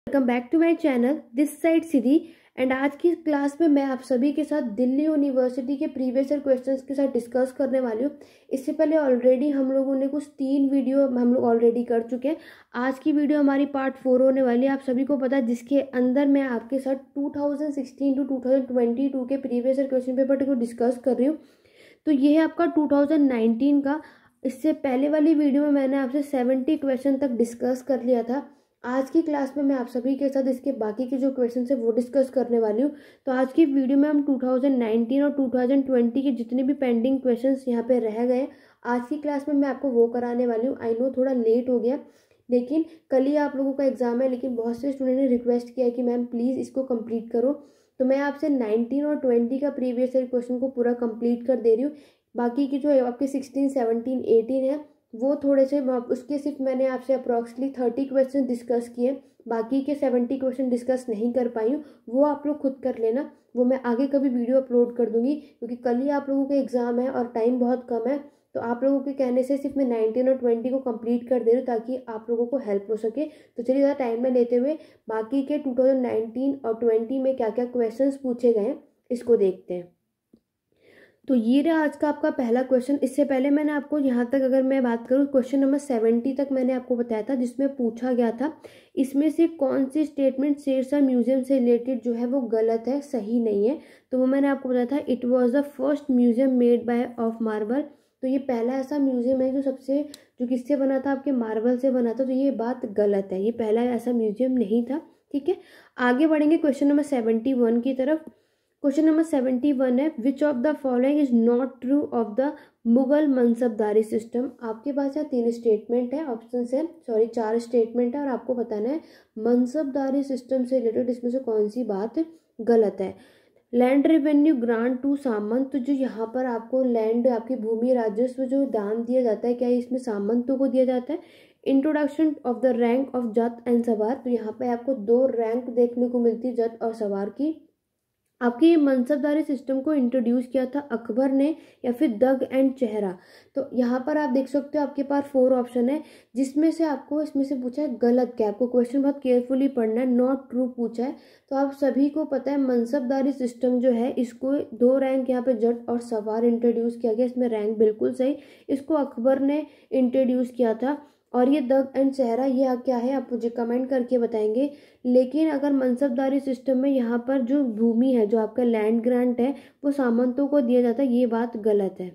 Welcome back to my channel this side Siddhi. And आज की class में मैं आप सभी के साथ दिल्ली यूनिवर्सिटी के प्रीवियस ईयर क्वेश्चंस के साथ डिस्कस करने वाली हूँ। इससे पहले ऑलरेडी हम लोगों ने कुछ 3 वीडियो हम लोग ऑलरेडी कर चुके हैं। आज की वीडियो हमारी पार्ट 4 होने वाली है, आप सभी को पता है, जिसके अंदर मैं आपके साथ 2016 टू 2022 के प्रीवियस ईयर क्वेश्चन पेपर को डिस्कस कर रही हूँ। तो ये है आपका 2019 का। इससे पहले वाली वीडियो में मैंने आपसे 70 क्वेश्चन तक डिस्कस कर लिया था। आज की क्लास में मैं आप सभी के साथ इसके बाकी के जो क्वेश्चन है वो डिस्कस करने वाली हूँ। तो आज की वीडियो में हम 2019 और 2020 के जितने भी पेंडिंग क्वेश्चंस यहाँ पे रह गए, आज की क्लास में मैं आपको वो कराने वाली हूँ। आई नो थोड़ा लेट हो गया, लेकिन कल ही आप लोगों का एग्जाम है, लेकिन बहुत से स्टूडेंट ने रिक्वेस्ट किया कि मैम प्लीज़ इसको कंप्लीट करो। तो मैं आपसे 19 और 20 का प्रीवियस ईयर क्वेश्चन को पूरा कंप्लीट कर दे रही हूँ। बाकी की जो आपके 16, 17, 18 है वो थोड़े से उसके सिर्फ मैंने आपसे अप्रॉक्सीमेटली 30 क्वेश्चन डिस्कस किए, बाकी के 70 क्वेश्चन डिस्कस नहीं कर पाई हूँ। वो आप लोग खुद कर लेना, वो मैं आगे कभी वीडियो अपलोड कर दूंगी, क्योंकि कल ही आप लोगों के एग्जाम है और टाइम बहुत कम है। तो आप लोगों के कहने से सिर्फ मैं 19 और 20 को कंप्लीट कर दे रही हूँ ताकि आप लोगों को हेल्प हो सके। तो चलिए ज़्यादा टाइम में लेते हुए बाकी के 2019 और 20 में क्या क्या क्वेश्चंस पूछे गए हैं इसको देखते हैं। तो ये रहा आज का आपका पहला क्वेश्चन। इससे पहले मैंने आपको यहाँ तक अगर मैं बात करूँ, क्वेश्चन नंबर 70 तक मैंने आपको बताया था, जिसमें पूछा गया था इसमें से कौन सी स्टेटमेंट शेरशाह म्यूजियम से रिलेटेड जो है वो गलत है, सही नहीं है। तो वो मैंने आपको बताया था, it was the first museum made by of marble. तो ये पहला ऐसा म्यूजियम है जो किससे बना था, आपके मार्बल से बना था। तो ये बात गलत है, ये पहला ऐसा म्यूजियम नहीं था। ठीक है, आगे बढ़ेंगे क्वेश्चन नंबर 71 की तरफ। क्वेश्चन नंबर 71 है, which of the following is not true of the Mughal मनसबदारी system. आपके पास यहाँ 3 स्टेटमेंट है, ऑप्शन है 4 स्टेटमेंट है, और आपको बताना है मनसबदारी सिस्टम से रिलेटेड इसमें से कौन सी बात गलत है। लैंड रेवेन्यू ग्रांट टू सामंत, जो यहाँ पर आपको लैंड, आपकी भूमि राजस्व जो दान दिया जाता है, क्या इसमें सामंतों को दिया जाता है। Introduction of the rank of zat and sawar, तो यहाँ पे आपको 2 रैंक देखने को मिलती है, जट और सवार की। आपके ये मनसबदारी सिस्टम को इंट्रोड्यूस किया था अकबर ने या फिर दग एंड चेहरा। तो यहाँ पर आप देख सकते हो आपके पास 4 ऑप्शन है, जिसमें से आपको इसमें से पूछा है गलत क्या। आपको क्वेश्चन बहुत केयरफुली पढ़ना है, नॉट ट्रू पूछा है। तो आप सभी को पता है मनसबदारी सिस्टम जो है, इसको 2 रैंक यहाँ पे जट और सवार इंट्रोड्यूस किया गया, इसमें रैंक बिल्कुल सही, इसको अकबर ने इंट्रोड्यूस किया था। और ये दग एंड चेहरा ये क्या है आप मुझे कमेंट करके बताएंगे। लेकिन अगर मनसबदारी सिस्टम में यहाँ पर जो भूमि है, जो आपका लैंड ग्रांट है, वो सामंतों को दिया जाता है, ये बात गलत है।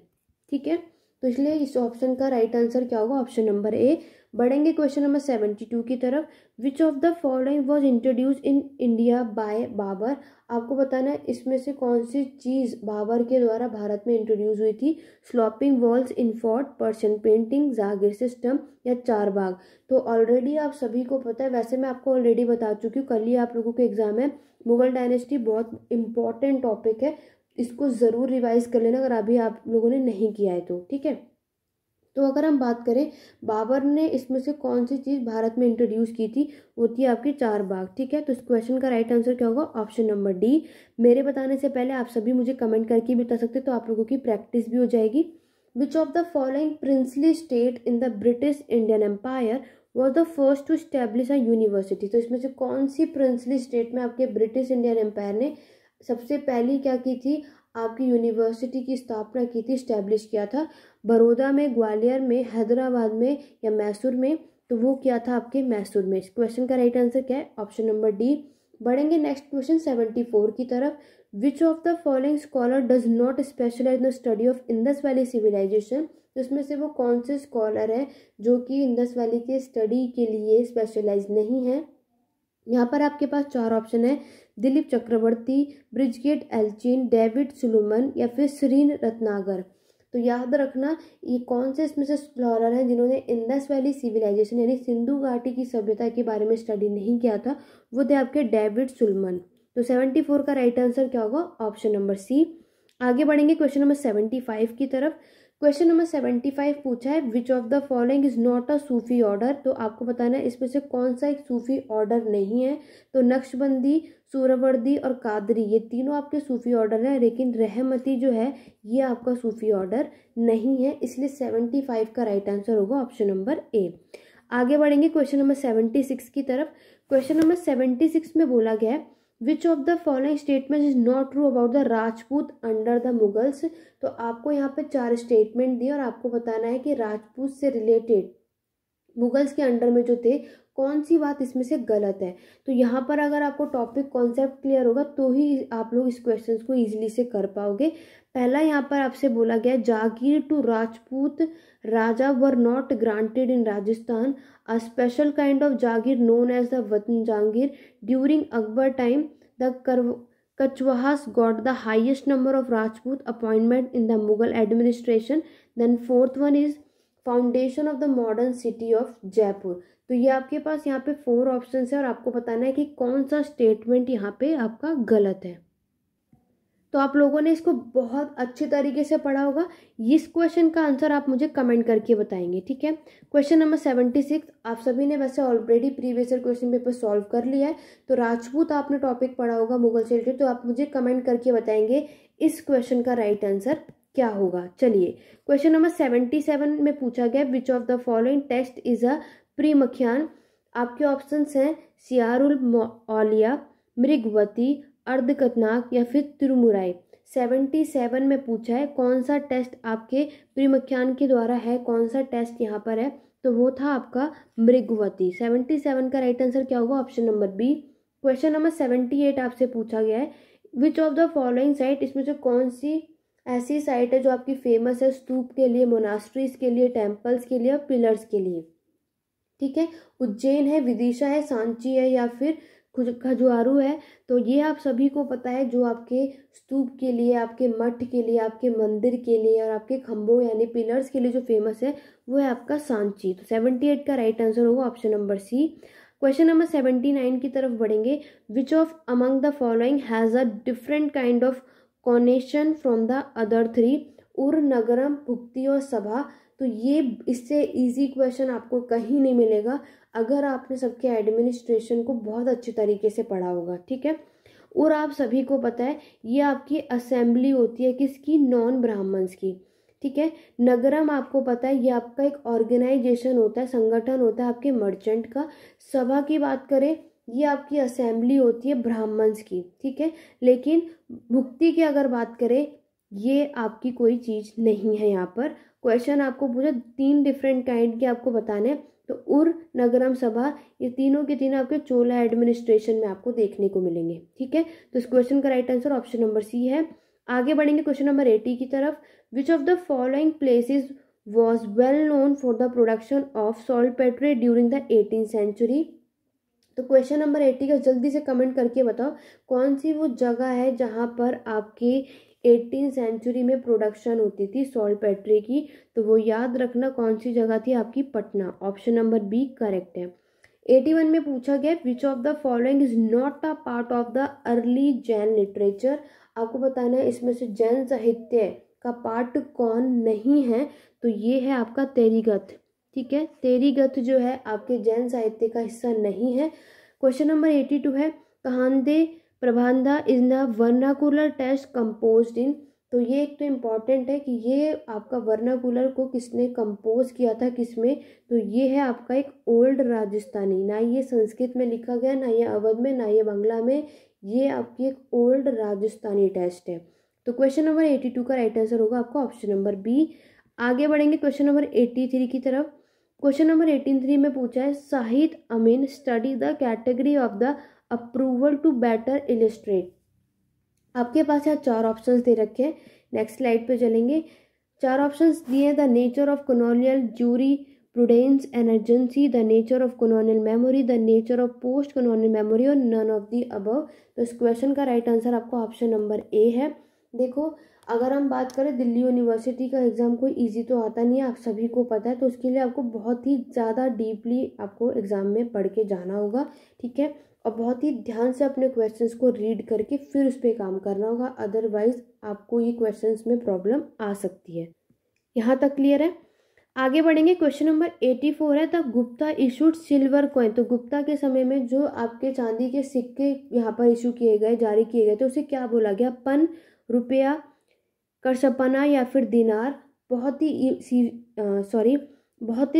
ठीक है, तो इसलिए इस ऑप्शन का राइट आंसर क्या होगा, ऑप्शन नंबर ए। बढ़ेंगे क्वेश्चन नंबर 72 की तरफ। Which of the following was introduce in India by Babur. आपको बताना है इसमें से कौन सी चीज़ बाबर के द्वारा भारत में इंट्रोड्यूस हुई थी। Sloping walls in fort, Persian painting, Jagir system या चारबाग। तो ऑलरेडी आप सभी को पता है, वैसे मैं आपको ऑलरेडी बता चुकी हूँ, कल ही आप लोगों के एग्जाम है। मुगल डायनेस्टी बहुत इंपॉर्टेंट टॉपिक है, इसको ज़रूर रिवाइज कर लेना अगर अभी आप लोगों ने नहीं किया है तो। ठीक है, तो अगर हम बात करें बाबर ने इसमें से कौन सी चीज़ भारत में इंट्रोड्यूस की थी, वो थी आपकी चारबाग। ठीक है, तो इस क्वेश्चन का राइट आंसर क्या होगा, ऑप्शन नंबर डी। मेरे बताने से पहले आप सभी मुझे कमेंट करके भी बता सकते, तो आप लोगों की प्रैक्टिस भी हो जाएगी। Which of the following princely state in the British Indian empire was the first to establish a university. तो इसमें से कौन सी प्रिंसली स्टेट में आपके ब्रिटिश इंडियन एम्पायर ने सबसे पहली क्या की थी, आपकी यूनिवर्सिटी की स्थापना की थी, स्टैब्लिश किया था। बड़ौदा में, ग्वालियर में, हैदराबाद में या मैसूर में। तो वो क्या था आपके मैसूर में। इस क्वेश्चन का राइट आंसर क्या है, ऑप्शन नंबर डी। बढ़ेंगे नेक्स्ट क्वेश्चन 74 की तरफ। Which of the following scholar does not specialise in the study of Indus valley civilisation. तो इसमें से वो कौन से स्कॉलर है जो कि इंडस वैली के स्टडी के लिए स्पेशलाइज नहीं है। यहाँ पर आपके पास 4 ऑप्शन है, दिलीप चक्रवर्ती, ब्रिजगेट एल्चिन, डेविड सुलेमन या फिर श्रीन रत्नागर। तो याद रखना ये कौन से इसमें से स्कॉलर हैं जिन्होंने इंडस वैली सिविलाइजेशन यानी सिंधु घाटी की सभ्यता के बारे में स्टडी नहीं किया था, वो थे आपके डेविड सुलेमन। तो 74 का राइट आंसर क्या होगा, ऑप्शन नंबर सी। आगे बढ़ेंगे क्वेश्चन नंबर 75 की तरफ। क्वेश्चन नंबर 75 पूछा है, which of the following is not a Sufi order. तो आपको बताना है इसमें से कौन सा एक सूफी ऑर्डर नहीं है। तो नक्शबंदी, सूरवर्दी और कादरी, ये तीनों आपके सूफी ऑर्डर है, लेकिन रहमती जो है ये आपका सूफी ऑर्डर नहीं है, इसलिए 75 का राइट आंसर होगा ऑप्शन नंबर ए। आगे बढ़ेंगे क्वेश्चन नंबर 76 की तरफ। क्वेश्चन नंबर 76 में बोला गया है which of the following statement is not true about the Rajput under the Mughals. तो आपको यहाँ पे 4 स्टेटमेंट दिए और आपको बताना है कि राजपूत से रिलेटेड मुगल्स के अंडर में जो थे कौन सी बात इसमें से गलत है। तो यहाँ पर अगर आपको टॉपिक कॉन्सेप्ट क्लियर होगा तो ही आप लोग इस क्वेश्चन को इजीली से कर पाओगे। पहला यहाँ पर आपसे बोला गया jagir to Rajput raja were not granted in Rajasthan. A special kind of jagir known as the watan jagir during Akbar time the Kachhwahas got the highest number of Rajput appointment in the Mughal administration. Then fourth one is foundation of the modern city of Jaipur. तो ये आपके पास यहाँ पे 4 option है और आपको बताना है कि कौन सा स्टेटमेंट यहाँ पे आपका गलत है। तो आप लोगों ने इसको बहुत अच्छे तरीके से पढ़ा होगा। इस क्वेश्चन का आंसर आप मुझे कमेंट करके बताएंगे, ठीक है। क्वेश्चन नंबर 76 आप सभी ने वैसे already previous year question paper solve कर लिया है। तो राजपूत आपने टॉपिक पढ़ा होगा मुगल से रिलेटेड, तो आप मुझे कमेंट करके बताएंगे इस क्वेश्चन का राइट आंसर क्या होगा। चलिए क्वेश्चन नंबर 77 में पूछा गया which of the following text is a premakhyan. आपके ऑप्शंस हैं सियारुल औलिया, मृगवती, अर्धकथनाक या फिर तिरुमुराई। 77 में पूछा है कौन सा टेस्ट आपके प्रीमख्यान के द्वारा है, कौन सा टेस्ट यहाँ पर है, तो वो था आपका मृगवती। 77 का राइट आंसर क्या होगा, option number B. Question number 78 आपसे पूछा गया है which of the following site, इसमें से कौन सी ऐसी साइट है जो आपकी फेमस है स्तूप के लिए, मोनास्ट्रीज के लिए, टेम्पल्स के लिए और पिलर्स के लिए, ठीक है। उज्जैन है, विदिशा है, सांची है या फिर खजुराहो है। तो ये आप सभी को पता है जो आपके स्तूप के लिए, आपके मठ के लिए, आपके मंदिर के लिए और आपके खंभों यानी पिलर्स के लिए जो फेमस है वो है आपका सांची। तो 78 का राइट आंसर होगा option number C. Question number 79 की तरफ बढ़ेंगे। Which of among the following has a different kind of connotation from the other 3। Ur, नगरम, भुक्ति और सभा। तो ये इससे इजी क्वेश्चन आपको कहीं नहीं मिलेगा अगर आपने सबके एडमिनिस्ट्रेशन को बहुत अच्छे तरीके से पढ़ा होगा, ठीक है। और आप सभी को पता है ये आपकी असेंबली होती है किसकी, नॉन ब्राह्मण्स की, ठीक है। नगरम आपको पता है ये आपका एक ऑर्गेनाइजेशन होता है, संगठन होता है आपके मर्चेंट का। सभा की बात करें ये आपकी असेंबली होती है ब्राह्मण्स की, ठीक है। लेकिन भुक्ति की अगर बात करें ये आपकी कोई चीज़ नहीं है। यहाँ पर क्वेश्चन आपको पूछा 3 डिफरेंट काइंड के आपको बताने हैं, तो उर, नगरम, सभा ये तीनों के तीनों आपके चोला एडमिनिस्ट्रेशन में आपको देखने को मिलेंगे, ठीक है। तो इस क्वेश्चन का right answer option number C है। आगे बढ़ेंगे क्वेश्चन नंबर 80 की तरफ। Which of the following places was well known for the production of saltpetre during the 18th century. तो क्वेश्चन नंबर 80 का जल्दी से कमेंट करके बताओ कौन सी वो जगह है जहाँ पर आपके 18th सेंचुरी में प्रोडक्शन होती थी सॉल्टपेट्रे की। तो वो याद रखना कौन सी जगह थी आपकी, Patna. Option number B correct है। 81 में पूछा गया which of the following is not a part of the early Jain literature. आपको बताना है इसमें से जैन साहित्य का पार्ट कौन नहीं है, तो ये है आपका तेरीगत, ठीक है। तेरीगत जो है आपके जैन साहित्य का हिस्सा नहीं है। क्वेश्चन नंबर 82 है Kanhadade Prabandha is the vernacular text composed in. तो ये एक तो इम्पॉर्टेंट है कि ये आपका वर्नाकुलर को किसने कंपोज किया था, किसमें, तो ये है आपका एक ओल्ड राजस्थानी। ना ये संस्कृत में लिखा गया, ना ये अवध में, ना ये बांग्ला में, ये आपकी एक ओल्ड राजस्थानी टेक्स्ट है। तो क्वेश्चन नंबर 82 का राइट आंसर होगा आपका ऑप्शन नंबर बी। आगे बढ़ेंगे क्वेश्चन नंबर 83 की तरफ। क्वेश्चन नंबर 83 में पूछा है Shahid Amin study the category of the approval to better illustrate. आपके पास यहाँ 4 ऑप्शंस दे रखे हैं। नेक्स्ट स्लाइड पे चलेंगे। 4 ऑप्शंस दिए the nature of colonial jury prudence and agency, the nature of colonial memory, the nature of post colonial memory और none of the above. तो इस क्वेश्चन का राइट आंसर आपका ऑप्शन नंबर ए है। देखो अगर हम बात करें दिल्ली यूनिवर्सिटी का एग्ज़ाम कोई इजी तो आता नहीं है, आप सभी को पता है। तो उसके लिए आपको बहुत ही ज़्यादा डीपली आपको एग्ज़ाम में पढ़ के जाना होगा, ठीक है। और बहुत ही ध्यान से अपने क्वेश्चंस को रीड करके फिर उस पर काम करना होगा, अदरवाइज आपको ये क्वेश्चंस में प्रॉब्लम आ सकती है। यहाँ तक क्लियर है। आगे बढ़ेंगे। क्वेश्चन नंबर 84 है the Gupta issued silver coin. तो गुप्ता के समय में जो आपके चांदी के सिक्के यहाँ पर इशू किए गए, जारी किए गए, तो उसे क्या बोला गया, पन, रुपया, करसपना या फिर दिनार। बहुत ही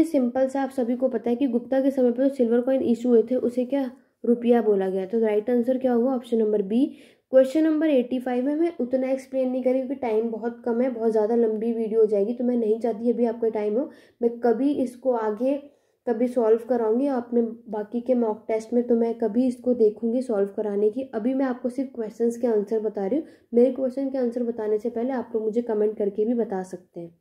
सिंपल सा, आप सभी को पता है कि गुप्ता के समय पर जो सिल्वर कॉइन इशू हुए थे उसे क्या रुपया बोला गया। तो राइट आंसर क्या होगा? Option number B. Question number 85 है। मैं उतना एक्सप्लेन नहीं करी क्योंकि टाइम बहुत कम है, बहुत ज़्यादा लंबी वीडियो हो जाएगी, तो मैं नहीं चाहती अभी आपका टाइम हो। मैं कभी इसको आगे कभी सॉल्व कराऊंगी आपने बाकी के मॉक टेस्ट में, तो मैं कभी इसको देखूंगी सॉल्व कराने की। अभी मैं आपको सिर्फ क्वेश्चंस के आंसर बता रही हूँ। मेरे क्वेश्चन के आंसर बताने से पहले आप लोग मुझे कमेंट करके भी बता सकते हैं।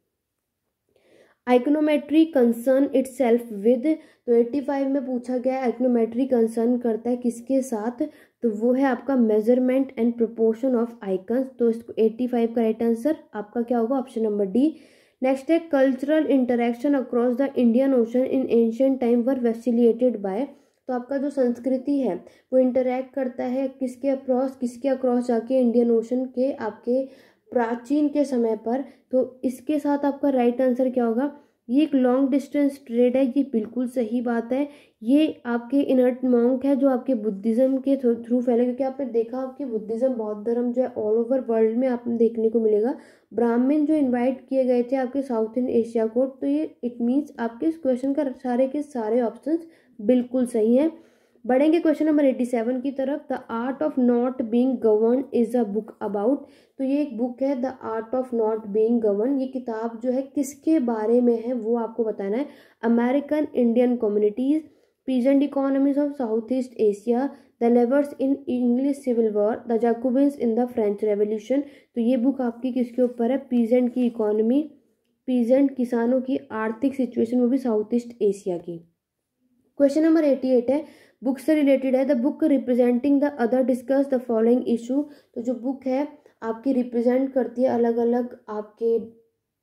आइकोनोमेट्री कंसर्न इटसेल्फ विद, तो 85 में पूछा गया है आइकोनोमेट्री कंसर्न करता है किसके साथ? तो वो है आपका measurement and proportion of icons. तो इसको 85 का राइट आंसर आपका क्या होगा? Option number D. नेक्स्ट है cultural interaction across the Indian ocean in ancient time were facilitated bye, तो आपका जो संस्कृति है वो इंटरेक्ट करता है किसके अक्रॉस जाके इंडियन ओशन के आपके प्राचीन के समय पर। तो इसके साथ आपका राइट आंसर क्या होगा? ये एक लॉन्ग डिस्टेंस ट्रेड है, ये बिल्कुल सही बात है। ये आपके इनर्ट मॉन्क है जो आपके बुद्धिज्म के थ्रू फैले, क्योंकि आपने देखा आपके बुद्धिज्म बौद्ध धर्म जो है ऑल ओवर वर्ल्ड में आपने देखने को मिलेगा। ब्राह्मण जो इनवाइट किए गए थे आपके साउथ इन एशिया को, तो ये इट मीन्स आपके इस क्वेश्चन का सारे के सारे ऑप्शन बिल्कुल सही हैं। बढ़ेंगे क्वेश्चन नंबर 87 की तरफ। The art of not being govern is a book about, तो ये एक बुक है the art of not being govern. ये किताब जो है किसके बारे में है वो आपको बताना है। American Indian communities, peasant economies of south east Asia, the labours in English civil war, the Jacobins in the French revolution. तो ये बुक आपकी किसके ऊपर है? पीजेंट की इकोनॉमी, पीजेंट किसानों की आर्थिक सिचुएशन, वो भी साउथ ईस्ट एशिया की। क्वेश्चन नंबर 88 है, बुक से रिलेटेड है। The book representing the other discuss the following issue, तो जो बुक है आपकी रिप्रेजेंट करती है अलग अलग आपके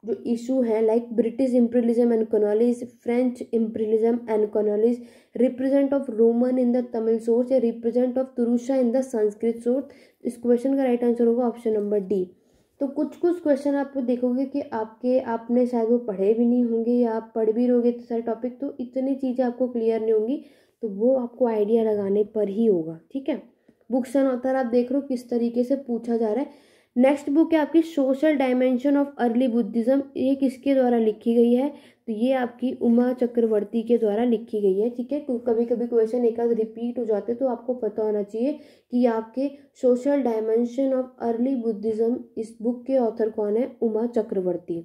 जो इशू है, like British imperialism and colonies, French imperialism and colonies, represent of Roman in the Tamil source, या represent of Turushka in the Sanskrit source. इस क्वेश्चन का राइट आंसर होगा ऑप्शन नंबर डी। तो कुछ क्वेश्चन आप देखोगे कि आपने शायद वो पढ़े भी नहीं होंगे, या आप पढ़ भी रहोगे तो सारे टॉपिक, तो इतनी चीज़ें आपको क्लियर नहीं होंगी, तो वो आपको आइडिया लगाने पर ही होगा। ठीक है, बुक्स एंड ऑथर आप देख रहे हो किस तरीके से पूछा जा रहा है। नेक्स्ट बुक है आपकी social dimension of early Buddhism. ये किसके द्वारा लिखी गई है? तो ये आपकी उमा चक्रवर्ती के द्वारा लिखी गई है। ठीक है, कभी कभी क्वेश्चन एक आध रिपीट हो जाते तो आपको पता होना चाहिए कि आपके social dimension of early Buddhism, इस बुक के ऑथर कौन है? उमा चक्रवर्ती।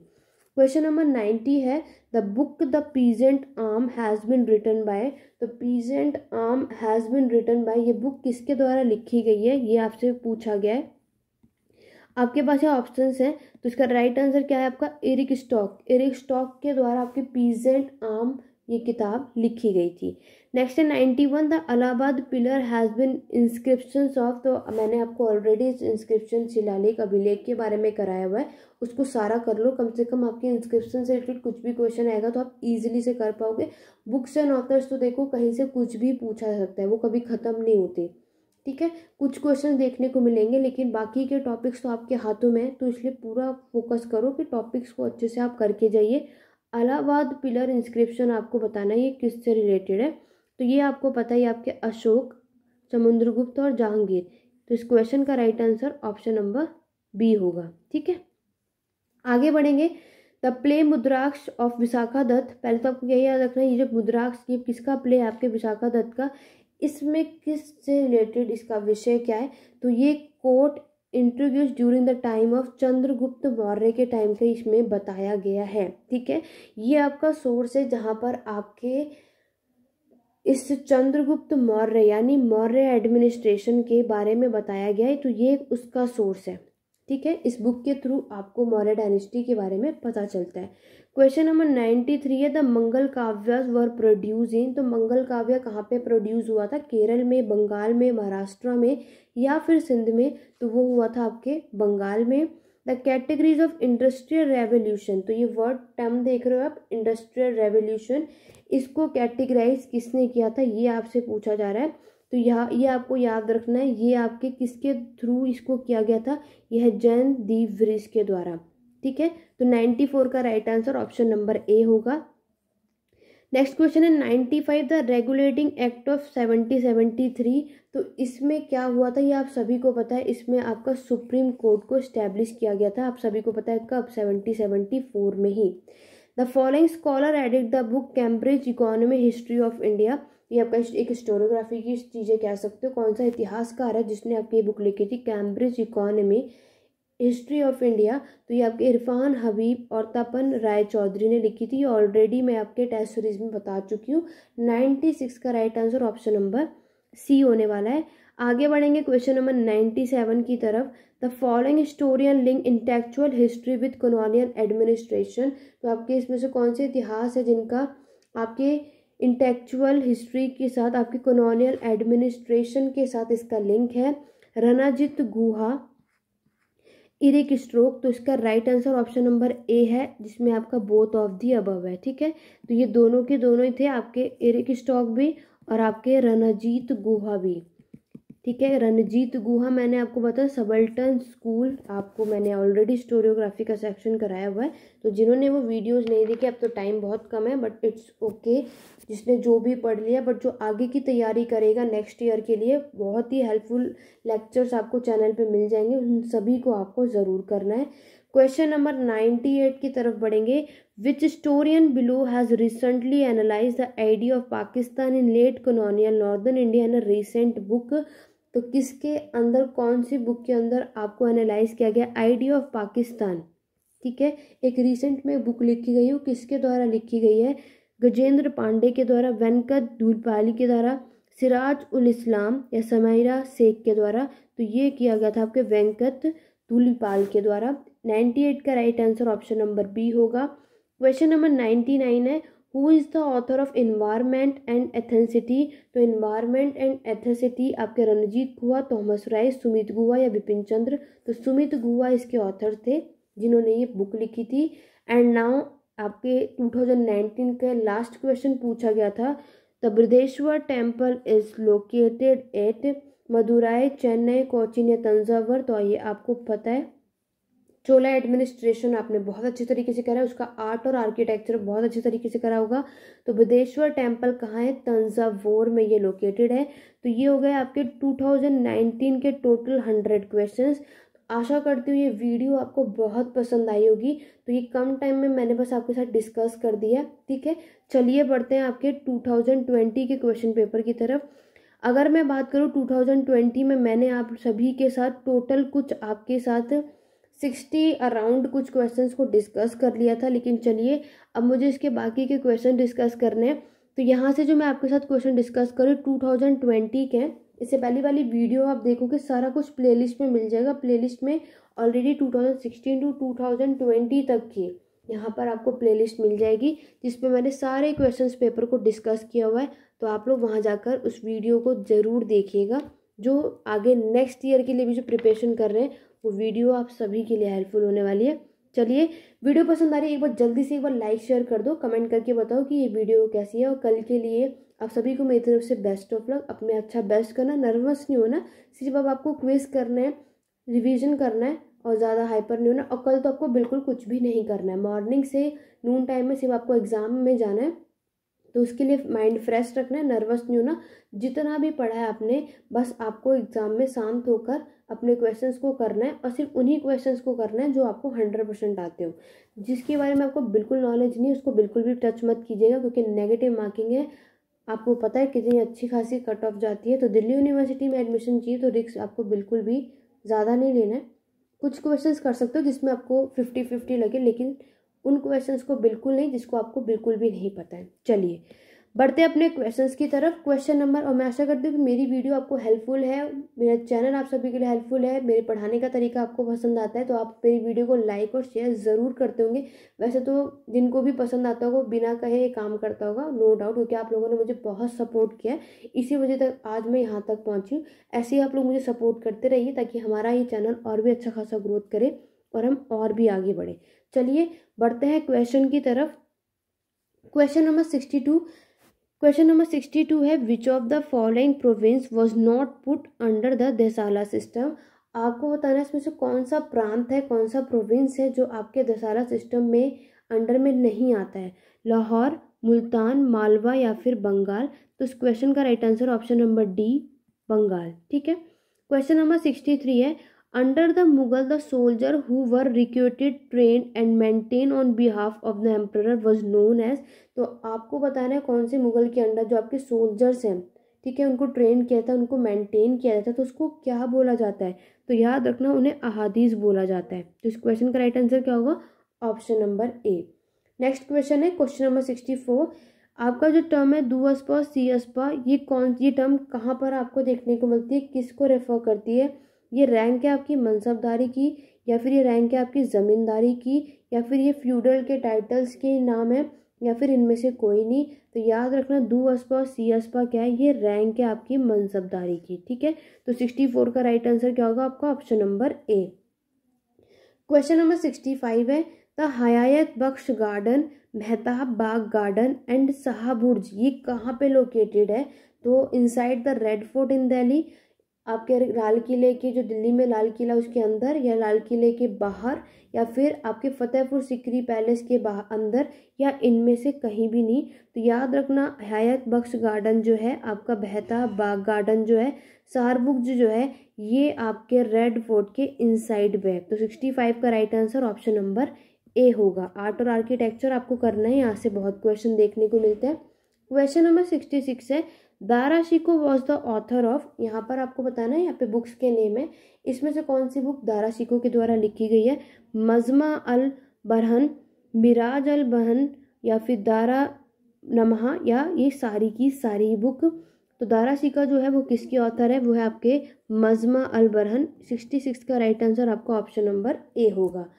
क्वेश्चन नंबर 90 है, the book the peasant arm has been written by, तो peasant arm has been written by, ये बुक किसके द्वारा लिखी गई है? ये आपसे पूछा गया है। आपके पास ये ऑप्शंस हैं, तो इसका राइट आंसर क्या है आपका? एरिक स्टॉक के द्वारा आपके पीजेंट आर्म ये किताब लिखी गई थी। नेक्स्ट है 91, the Allahabad pillar has been inscriptions of, तो मैंने आपको ऑलरेडी इस इंस्क्रिप्शन शिलालेख अभिलेख के बारे में कराया हुआ है, उसको सारा कर लो। कम से कम आपके इंस्क्रिप्शन से रिलेटेड कुछ भी क्वेश्चन आएगा तो आप इजीली से कर पाओगे। बुक्स एंड ऑथर्स तो देखो कहीं से कुछ भी पूछा जा सकता है, वो कभी ख़त्म नहीं होते। ठीक है, कुछ क्वेश्चन देखने को मिलेंगे लेकिन बाकी के टॉपिक्स तो आपके हाथों में है, तो इसलिए पूरा फोकस करो कि टॉपिक्स को अच्छे से आप करके जाइए। इलाहाबाद पिलर इंस्क्रिप्शन आपको बताना है ये किससे रिलेटेड है, तो ये आपको पता है आपके अशोक, समुद्रगुप्त और जहांगीर। तो इस क्वेश्चन का right answer option number B होगा। ठीक है, आगे बढ़ेंगे। The play Mudrarakshasa of Vishakhadatta, पहले तो आपको यही याद रखना है, ये जो मुद्राक्ष ये किसका प्ले है? आपके विशाखा दत्त का। इसमें किससे रिलेटेड इसका विषय क्या है? तो ये court introduce during the time of Chandragupta Maurya के टाइम से इसमें बताया गया है। ठीक है, ये आपका सोर्स है जहाँ पर आपके इस चंद्रगुप्त मौर्य यानी मौर्य एडमिनिस्ट्रेशन के बारे में बताया गया है, तो ये उसका सोर्स है। ठीक है, इस बुक के थ्रू आपको मौर्य डायनेस्टी के बारे में पता चलता है। क्वेश्चन नंबर 93 है, द मंगल काव्य वर प्रोड्यूस इन, तो मंगल काव्य कहाँ पे प्रोड्यूस हुआ था? केरल में, बंगाल में, महाराष्ट्र में या फिर सिंध में? तो वो हुआ था आपके बंगाल में। The categories of industrial revolution, तो ये वर्ड टर्म देख रहे हो आप, इंडस्ट्रियल रेवोल्यूशन, इसको कैटेगराइज किसने किया था ये आपसे पूछा जा रहा है। तो ये आपको याद रखना है, ये आपके किसके थ्रू इसको किया गया था? यह जैन दीप वृष के द्वारा। ठीक है, तो 94 का right answer option number A होगा। नेक्स्ट क्वेश्चन है 95, द रेगुलेटिंग एक्ट ऑफ 1773, तो इसमें क्या हुआ था ये आप सभी को पता है। इसमें आपका सुप्रीम कोर्ट को स्टैब्लिश किया गया था, आप सभी को पता है कब? 1774 में ही। The following scholar edit the book Cambridge economy history of India, ये आपका एक हिस्टोरियोग्राफी की चीज़ें कह सकते हो। कौन सा इतिहासकार है जिसने आपकी ये बुक लिखी थी, Cambridge economy history of India, तो ये आपके इरफान हबीब और तपन राय चौधरी ने लिखी थी। ऑलरेडी मैं आपके टेस्ट सीरीज में बता चुकी हूँ। 96 का right answer option number C होने वाला है। आगे बढ़ेंगे क्वेश्चन नंबर 97 की तरफ। The following historian link intellectual history with colonial administration, तो आपके इसमें से कौन से इतिहास है जिनका आपके इंटेलेक्चुअल हिस्ट्री के साथ, आपके कॉलोनियल एडमिनिस्ट्रेशन के साथ इसका लिंक है। रणजीत गुहा, इरिक स्ट्रोक, तो इसका right answer option number A है, जिसमें आपका बोथ ऑफ दी अबव है। ठीक है, तो ये दोनों के दोनों ही थे, आपके इरिक स्ट्रोक भी और आपके रणजीत गुहा भी। ठीक है, रणजीत गुहा मैंने आपको बताया सबल्टन स्कूल, आपको मैंने ऑलरेडी हिस्टोरियोग्राफी का सेक्शन कराया हुआ है, तो जिन्होंने वो वीडियोस नहीं देखे, अब तो टाइम बहुत कम है, बट इट्स ओके, जिसने जो भी पढ़ लिया, बट जो आगे की तैयारी करेगा नेक्स्ट ईयर के लिए, बहुत ही हेल्पफुल लेक्चर्स आपको चैनल पे मिल जाएंगे, उन सभी को आपको ज़रूर करना है। क्वेश्चन नंबर 98 की तरफ बढ़ेंगे। Which historian below has recently analyse the idea of Pakistan in late colonial northern India in a recent book, तो किसके अंदर, कौन सी बुक के अंदर आपको एनालाइज किया गया आइडिया ऑफ पाकिस्तान। ठीक है, एक रिसेंट में बुक लिखी गई है, किसके द्वारा लिखी गई है, गजेंद्र पांडे के द्वारा, वेंकट धूलपाली के द्वारा, सिराज उल इस्लाम या समायरा शेख के द्वारा, तो ये किया गया था आपके वेंकट धूलीपाल के द्वारा। 98 का right answer option number B होगा। क्वेश्चन नंबर 99 है, who is the author of environment and ethnicity, तो इन्वायरमेंट एंड एथेंसिटी आपके रणजीत गुहा, थॉमस राइस, सुमित गुहा या बिपिन चंद्र, तो सुमित गुहा इसके ऑथर थे जिन्होंने ये बुक लिखी थी। एंड नाउ आपके 2019 के लास्ट क्वेश्चन पूछा गया था, the Brihadeshwara temple is located at Madurai, Chennai, Cochin या तंजावर, तो ये आपको पता है चोला एडमिनिस्ट्रेशन आपने बहुत अच्छे तरीके से करा है, उसका आर्ट और आर्किटेक्चर बहुत अच्छे तरीके से करा होगा। तो बृहदेश्वर टेम्पल कहाँ है, तंजावुर में ये लोकेटेड है। तो ये हो गए आपके 2019 के टोटल 100 क्वेश्चंस। आशा करती हूँ ये वीडियो आपको बहुत पसंद आई होगी। तो ये कम टाइम में मैंने बस आपके साथ डिस्कस कर दिया। ठीक है, चलिए बढ़ते हैं आपके 2020 के क्वेश्चन पेपर की तरफ। अगर मैं बात करूँ 2020 में, मैंने आप सभी के साथ टोटल कुछ आपके साथ 60 अराउंड कुछ क्वेश्चंस को डिस्कस कर लिया था, लेकिन चलिए अब मुझे इसके बाकी के क्वेश्चन डिस्कस करने हैं। तो यहाँ से जो मैं आपके साथ क्वेश्चन डिस्कस करूँ 2020 के, इससे पहली वाली वीडियो आप देखोगे सारा कुछ प्लेलिस्ट में मिल जाएगा। प्लेलिस्ट में ऑलरेडी 2016 टू 2020 तक की यहाँ पर आपको प्लेलिस्ट मिल जाएगी, जिसपे मैंने सारे क्वेश्चंस पेपर को डिस्कस किया हुआ है। तो आप लोग वहाँ जाकर उस वीडियो को ज़रूर देखिएगा, जो आगे नेक्स्ट ईयर के लिए भी जो प्रिपरेशन कर रहे हैं वो वीडियो आप सभी के लिए हेल्पफुल होने वाली है। चलिए, वीडियो पसंद आ रही है एक बार जल्दी से एक बार लाइक शेयर कर दो, कमेंट करके बताओ कि ये वीडियो कैसी है। और कल के लिए आप सभी को मेरी तरफ से बेस्ट ऑफ लक। अपने अच्छा बेस्ट करना, नर्वस नहीं होना, सिर्फ अब आपको क्विज करना है, रिवीजन करना है और ज़्यादा हाइपर नहीं होना। और कल तो आपको बिल्कुल कुछ भी नहीं करना है, मॉर्निंग से नून टाइम में सिर्फ आपको एग्जाम में जाना है। तो उसके लिए माइंड फ्रेश रखना है, नर्वस नहीं होना। जितना भी पढ़ा है आपने, बस आपको एग्जाम में शांत होकर अपने क्वेश्चंस को करना है और सिर्फ उन्हीं क्वेश्चंस को करना है जो आपको 100% आते हो। जिसके बारे में आपको बिल्कुल नॉलेज नहीं है उसको बिल्कुल भी टच मत कीजिएगा, क्योंकि नेगेटिव मार्किंग है। आपको पता है कितनी अच्छी खासी कट ऑफ जाती है। तो दिल्ली यूनिवर्सिटी में एडमिशन चाहिए तो रिस्क आपको बिल्कुल भी ज़्यादा नहीं लेना है। कुछ क्वेश्चंस कर सकते हो जिसमें आपको 50-50 लगे, लेकिन उन क्वेश्चंस को बिल्कुल नहीं जिसको आपको बिल्कुल भी नहीं पता है। चलिए बढ़ते हैं अपने क्वेश्चंस की तरफ। क्वेश्चन नंबर, और मैं आशा करती हूँ कि मेरी वीडियो आपको हेल्पफुल है, मेरा चैनल आप सभी के लिए हेल्पफुल है, मेरे पढ़ाने का तरीका आपको पसंद आता है, तो आप मेरी वीडियो को लाइक और शेयर ज़रूर करते होंगे। वैसे तो जिनको भी पसंद आता होगा बिना कहे ये काम करता होगा, नो डाउट, क्योंकि आप लोगों ने मुझे बहुत सपोर्ट किया है, इसी वजह तक आज मैं यहाँ तक पहुँची हूँ। ऐसे ही आप लोग मुझे सपोर्ट करते रहिए ताकि हमारा ये चैनल और भी अच्छा खासा ग्रोथ करे और हम और भी आगे बढ़े। चलिए बढ़ते हैं क्वेश्चन की तरफ। क्वेश्चन नंबर 62, क्वेश्चन नंबर 62 है, which of the following province was not put under the dahsala system. आपको बताना है इसमें से कौन सा प्रांत है, कौन सा प्रोविंस है जो आपके देसाला सिस्टम में अंडर में नहीं आता है। लाहौर, मुल्तान, मालवा या फिर बंगाल। तो इस क्वेश्चन का right answer option number D, Bengal. ठीक है। क्वेश्चन नंबर 63 है, under the Mughal the soldier who were recruited train and maintain on behalf of the emperor was known as. तो आपको बताना है कौन से मुगल के अंडर जो आपके सोल्जर्स हैं, ठीक है, उनको ट्रेन किया था, उनको मेंटेन किया जाता है, तो उसको क्या बोला जाता है? तो याद रखना उन्हें अहादीस बोला जाता है। तो इस क्वेश्चन का राइट आंसर क्या होगा? ऑप्शन नंबर ए। नेक्स्ट क्वेश्चन है क्वेश्चन नंबर 64। आपका जो टर्म है दुअस्पा सीअस्पा, ये टर्म कहाँ पर आपको देखने को मिलती है, किसको रेफर करती है? ये रैंक है आपकी मनसबदारी की, या फिर ये रैंक है आपकी ज़मींदारी की, या फिर ये फ्यूडल के टाइटल्स के नाम है, या फिर इनमें से कोई नहीं? तो याद रखना दुअस्पा सीअस्पा क्या है? ये रैंक है आपकी मनसबदारी की, ठीक है। तो 64 का राइट आंसर क्या होगा आपका? Option number A. Question number 65 है the Hayat Bakhsh garden, Mehtab Bagh garden and Shah Burj, ये कहाँ पे लोकेटेड है? तो inside the red fort in Delhi, आपके लाल किले के, जो दिल्ली में लाल किला उसके अंदर, या लाल किले के बाहर, या फिर आपके फतेहपुर सिकरी पैलेस के बाहर अंदर, या इनमें से कहीं भी नहीं? तो याद रखना हयात बख्श गार्डन जो है आपका, मेहताब बाग गार्डन जो है, शाहबुर्ज जो है, ये आपके रेड फोर्ट के इनसाइड में है। तो 65 का right answer option number A होगा। आर्ट और आर्किटेक्चर आपको करना है, यहाँ से बहुत क्वेश्चन देखने को मिलते हैं। क्वेश्चन नंबर 66 है Dara Shikoh was the author of, यहाँ पर आपको बताना है, यहाँ पे बुक्स के नेम है, इसमें से कौन सी बुक दारा शिकोह के द्वारा लिखी गई है? मजमा अल बरहन, मिराज अल बहन, या फिर दारा नमहा, या ये सारी की सारी बुक? तो दारा शिकोह जो है वो किसकी ऑथर है? वो है आपके मजमा अल बरहन। 66 का राइट आंसर आपका ऑप्शन नंबर ए होगा।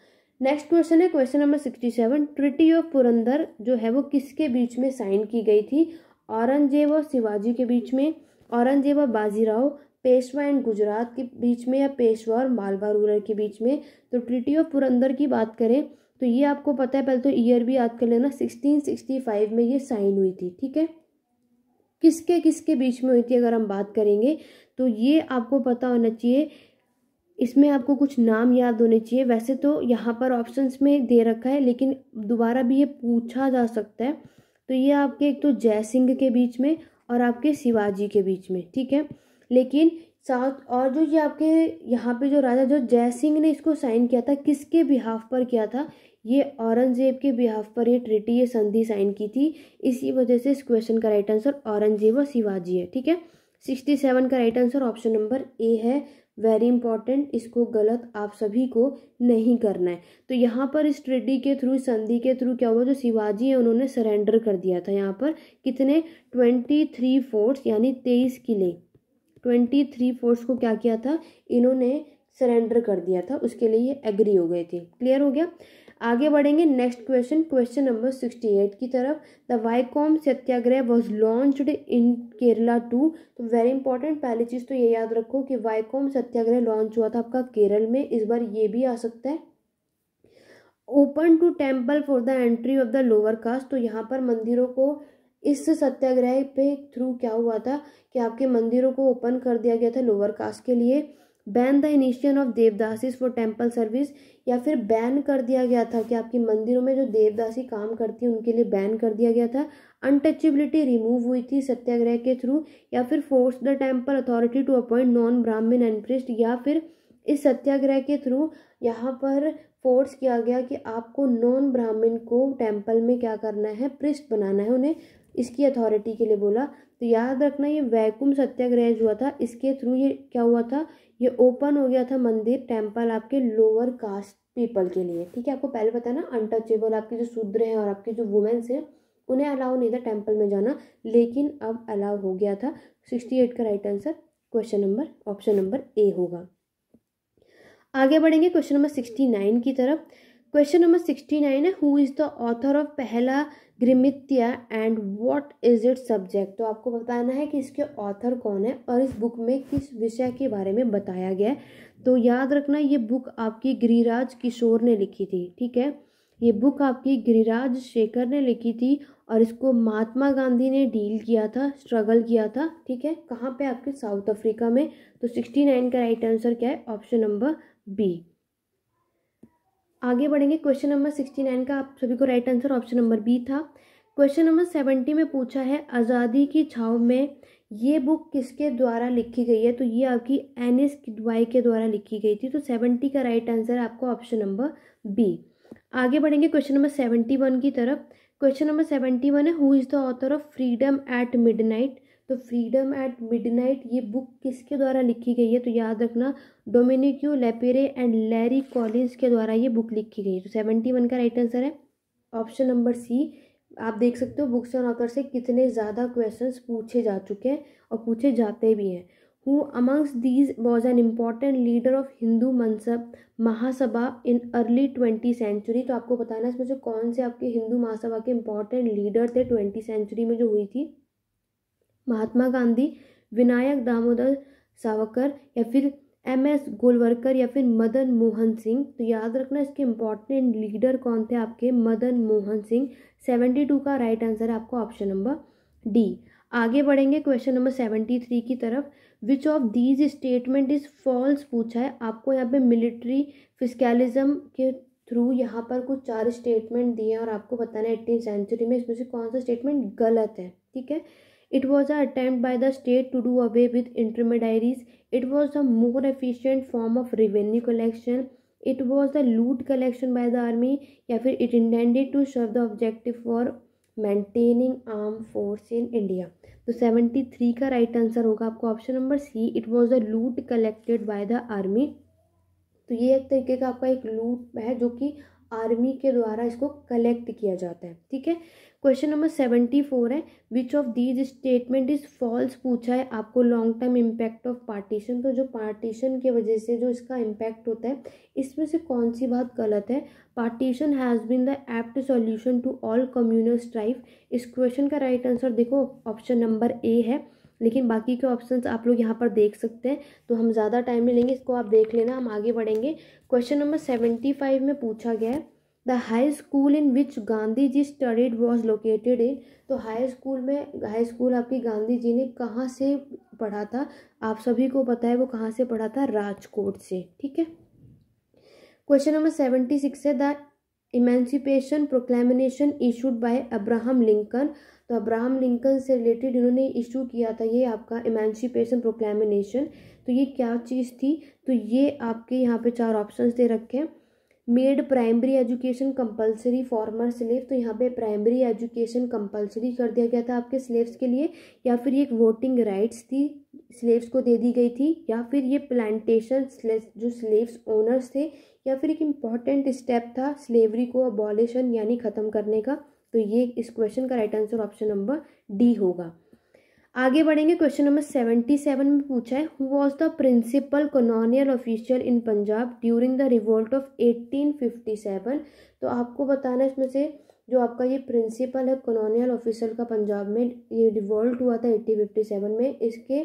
नेक्स्ट क्वेश्चन है question number 67। Treaty of Purandar जो है वो किसके बीच में साइन की गई थी? औरंगजेब और शिवाजी के बीच में, औरंगजेब और बाजीराव, पेशवा एंड गुजरात के बीच में, या पेशवा और मालवा रूलर के बीच में? तो ट्रिटी ऑफ पुरंदर की बात करें तो ये आपको पता है, पहले तो ईयर भी याद कर लेना, 1665 में ये साइन हुई थी, ठीक है। किसके किसके बीच में हुई थी अगर हम बात करेंगे तो ये आपको पता होना चाहिए, इसमें आपको कुछ नाम याद होने चाहिए। वैसे तो यहाँ पर ऑप्शंस में दे रखा है, लेकिन दोबारा भी ये पूछा जा सकता है। तो ये आपके एक तो जय सिंह के बीच में और आपके शिवाजी के बीच में, ठीक है। लेकिन साउथ और जो ये आपके यहाँ पे जो राजा जो जय सिंह ने इसको साइन किया था, किसके बिहाफ पर किया था? ये औरंगजेब के बिहाफ पर ये ट्रिटी, ये संधि साइन की थी। इसी वजह से इस क्वेश्चन का राइट आंसर औरंगजेब और शिवाजी है, ठीक है। 67 का right answer option number A है। वेरी इंपॉर्टेंट, इसको गलत आप सभी को नहीं करना है। तो यहाँ पर इस ट्रेडी के थ्रू, संधि के थ्रू क्या हुआ, जो शिवाजी है उन्होंने सरेंडर कर दिया था यहाँ पर कितने 23 फोर्ट्स यानी 23 किले, 23 फोर्ट्स को क्या किया था इन्होंने सरेंडर कर दिया था, उसके लिए ये एग्री हो गए थे। क्लियर हो गया। आगे बढ़ेंगे नेक्स्ट क्वेश्चन, क्वेश्चन नंबर 68 की तरफ। The Vaikom Satyagraha was launched in Kerala to. तो वेरी इंपॉर्टेंट, पहली चीज तो ये याद रखो कि वाइकोम सत्याग्रह लॉन्च हुआ था आपका केरल में। इस बार ये भी आ सकता है। Open to temple for the entry of the lower caste. तो यहाँ पर मंदिरों को इस सत्याग्रह पे थ्रू क्या हुआ था कि आपके मंदिरों को ओपन कर दिया गया था लोअर कास्ट के लिए। Ban the initiation of devadasis for temple service, या फिर बैन कर दिया गया था कि आपके मंदिरों में जो देवदासी काम करती है उनके लिए बैन कर दिया गया था। अनटचेबिलिटी रिमूव हुई थी सत्याग्रह के थ्रू, या फिर force the temple authority to appoint non Brahmin and priest, या फिर इस सत्याग्रह के थ्रू यहाँ पर फोर्स किया गया कि आपको नॉन ब्राह्मण को टेम्पल में क्या करना है, प्रिस्ट बनाना है उन्हें, इसकी अथॉरिटी के लिए बोला। तो याद रखना ये वैकुम सत्याग्रह जो हुआ था इसके थ्रू ये क्या हुआ था, ये ओपन हो गया था मंदिर, टेम्पल आपके लोअर कास्ट पीपल के लिए, ठीक है। आपको पहले पता ना अनटचेबल आपके जो शूद्र हैं और आपके जो वुमेन्स हैं उन्हें अलाउ नहीं था टेम्पल में जाना, लेकिन अब अलाउ हो गया था। 68 का right answer question number option number A होगा। आगे बढ़ेंगे क्वेश्चन नंबर 69 की तरफ। क्वेश्चन नंबर 69 है who is the author of पहला ग्रिमित्या and what is it subject. तो आपको बताना है कि इसके ऑथर कौन है और इस बुक में किस विषय के बारे में बताया गया है। तो याद रखना ये बुक आपकी गिरिराज किशोर ने लिखी थी, ठीक है। ये बुक आपकी गिरिराज शेखर ने लिखी थी और इसको महात्मा गांधी ने डील किया था, स्ट्रगल किया था, ठीक है। कहाँ पे? आपके साउथ अफ्रीका में। तो 69 का राइट आंसर क्या है? Option number B. आगे बढ़ेंगे क्वेश्चन नंबर 69 का आप सभी को right answer option number B था। क्वेश्चन नंबर 70 में पूछा है आज़ादी की छाव में ये बुक किसके द्वारा लिखी गई है? तो ये आपकी एनिस किडवाई के द्वारा लिखी गई थी। तो 70 का राइट आंसर है आपको ऑप्शन नंबर बी। आगे बढ़ेंगे क्वेश्चन नंबर 71 की तरफ। क्वेश्चन नंबर 71 है, who is the author of freedom at midnight? तो फ्रीडम एट मिडनाइट ये बुक किसके द्वारा लिखी गई है? तो याद रखना, Dominique Lapierre and Larry Collins के द्वारा ये बुक लिखी गई है। तो 71 का राइट आंसर है ऑप्शन नंबर सी। आप देख सकते हो बुक्स एंड ऑथर से कितने ज़्यादा क्वेश्चंस पूछे जा चुके हैं और पूछे जाते भी हैं। Who amongst these was an important leader of Hindu मनसब Mahasabha in early 20th century? तो आपको बताना है इसमें से कौन से आपके हिंदू महासभा के इम्पॉर्टेंट लीडर थे 20th सेंचुरी में जो हुई थी? महात्मा गांधी, विनायक दामोदर सावरकर, या फिर MS गोलवरकर, या फिर मदन मोहन सिंह? तो याद रखना इसके इम्पॉर्टेंट लीडर कौन थे आपके? मदन मोहन सिंह। 72 का राइट आंसर है आपको ऑप्शन नंबर डी। आगे बढ़ेंगे क्वेश्चन नंबर 73 की तरफ। Which of these statement is false पूछा है आपको। यहाँ पे मिलिट्री फिस्कलिज्म के थ्रू यहाँ पर कुछ 4 स्टेटमेंट दिए हैं और आपको बताना है 18th सेंचुरी में इसमें से कौन सा स्टेटमेंट गलत है। ठीक है, It was an attempt by the state to do away with intermediaries. It was a more efficient form of revenue collection. It was the loot collection by the army, या फिर it intended to serve the objective for maintaining armed force in India. तो 73 का right answer होगा आपको option number C. It was the loot collected by the army. तो ये एक तरीके का आपका एक लूट है जो कि आर्मी के द्वारा इसको कलेक्ट किया जाता है। ठीक है, क्वेश्चन नंबर 74 है, which of these statement is false पूछा है आपको। Long term impact of partition, तो जो पार्टीशन की वजह से जो इसका इम्पैक्ट होता है इसमें से कौन सी बात गलत है? Partition has been the apt solution to all communal strife. इस क्वेश्चन का राइट आंसर देखो ऑप्शन नंबर ए है, लेकिन बाकी के ऑप्शंस आप लोग यहाँ पर देख सकते हैं। तो हम ज़्यादा टाइम नहीं लेंगे, इसको आप देख लेना। हम आगे बढ़ेंगे। क्वेश्चन नंबर 75 में पूछा गया है, the high school in which Gandhi ji studied was located in. तो हाई स्कूल आपकी गांधी जी ने कहाँ से पढ़ा था? आप सभी को पता है वो कहाँ से पढ़ा था? राजकोट से। ठीक है, क्वेश्चन नंबर 76 है, the emancipation proclamation issued by Abraham Lincoln. तो अब्राहम लिंकन से रिलेटेड इन्होंने इशू किया था ये आपका इमेंसिपेशन प्रोक्लेमिनेशन। तो ये क्या चीज़ थी? तो ये आपके यहाँ पे 4 ऑप्शंस दे रखे हैं। Made primary education compulsory farmer slave, तो यहाँ पे प्राइमरी एजुकेशन कंपलसरी कर दिया गया था आपके स्लेव्स के लिए, या फिर ये एक वोटिंग राइट्स थी स्लेव्स को दे दी गई थी, या फिर ये प्लांटेशन जो स्लेव्स ओनर्स थे, या फिर एक इम्पॉर्टेंट स्टेप था स्लेवरी को अबॉलिशन यानी ख़त्म करने का। तो ये इस क्वेश्चन का right answer option number D होगा। आगे बढ़ेंगे। क्वेश्चन नंबर 77 में पूछा है, who was the principal colonial official in Punjab during the revolt of 1857। तो आपको बताना है इसमें से जो आपका ये प्रिंसिपल है कॉलोनियल ऑफिसर का पंजाब में, ये रिवोल्ट हुआ था 1857 में, इसके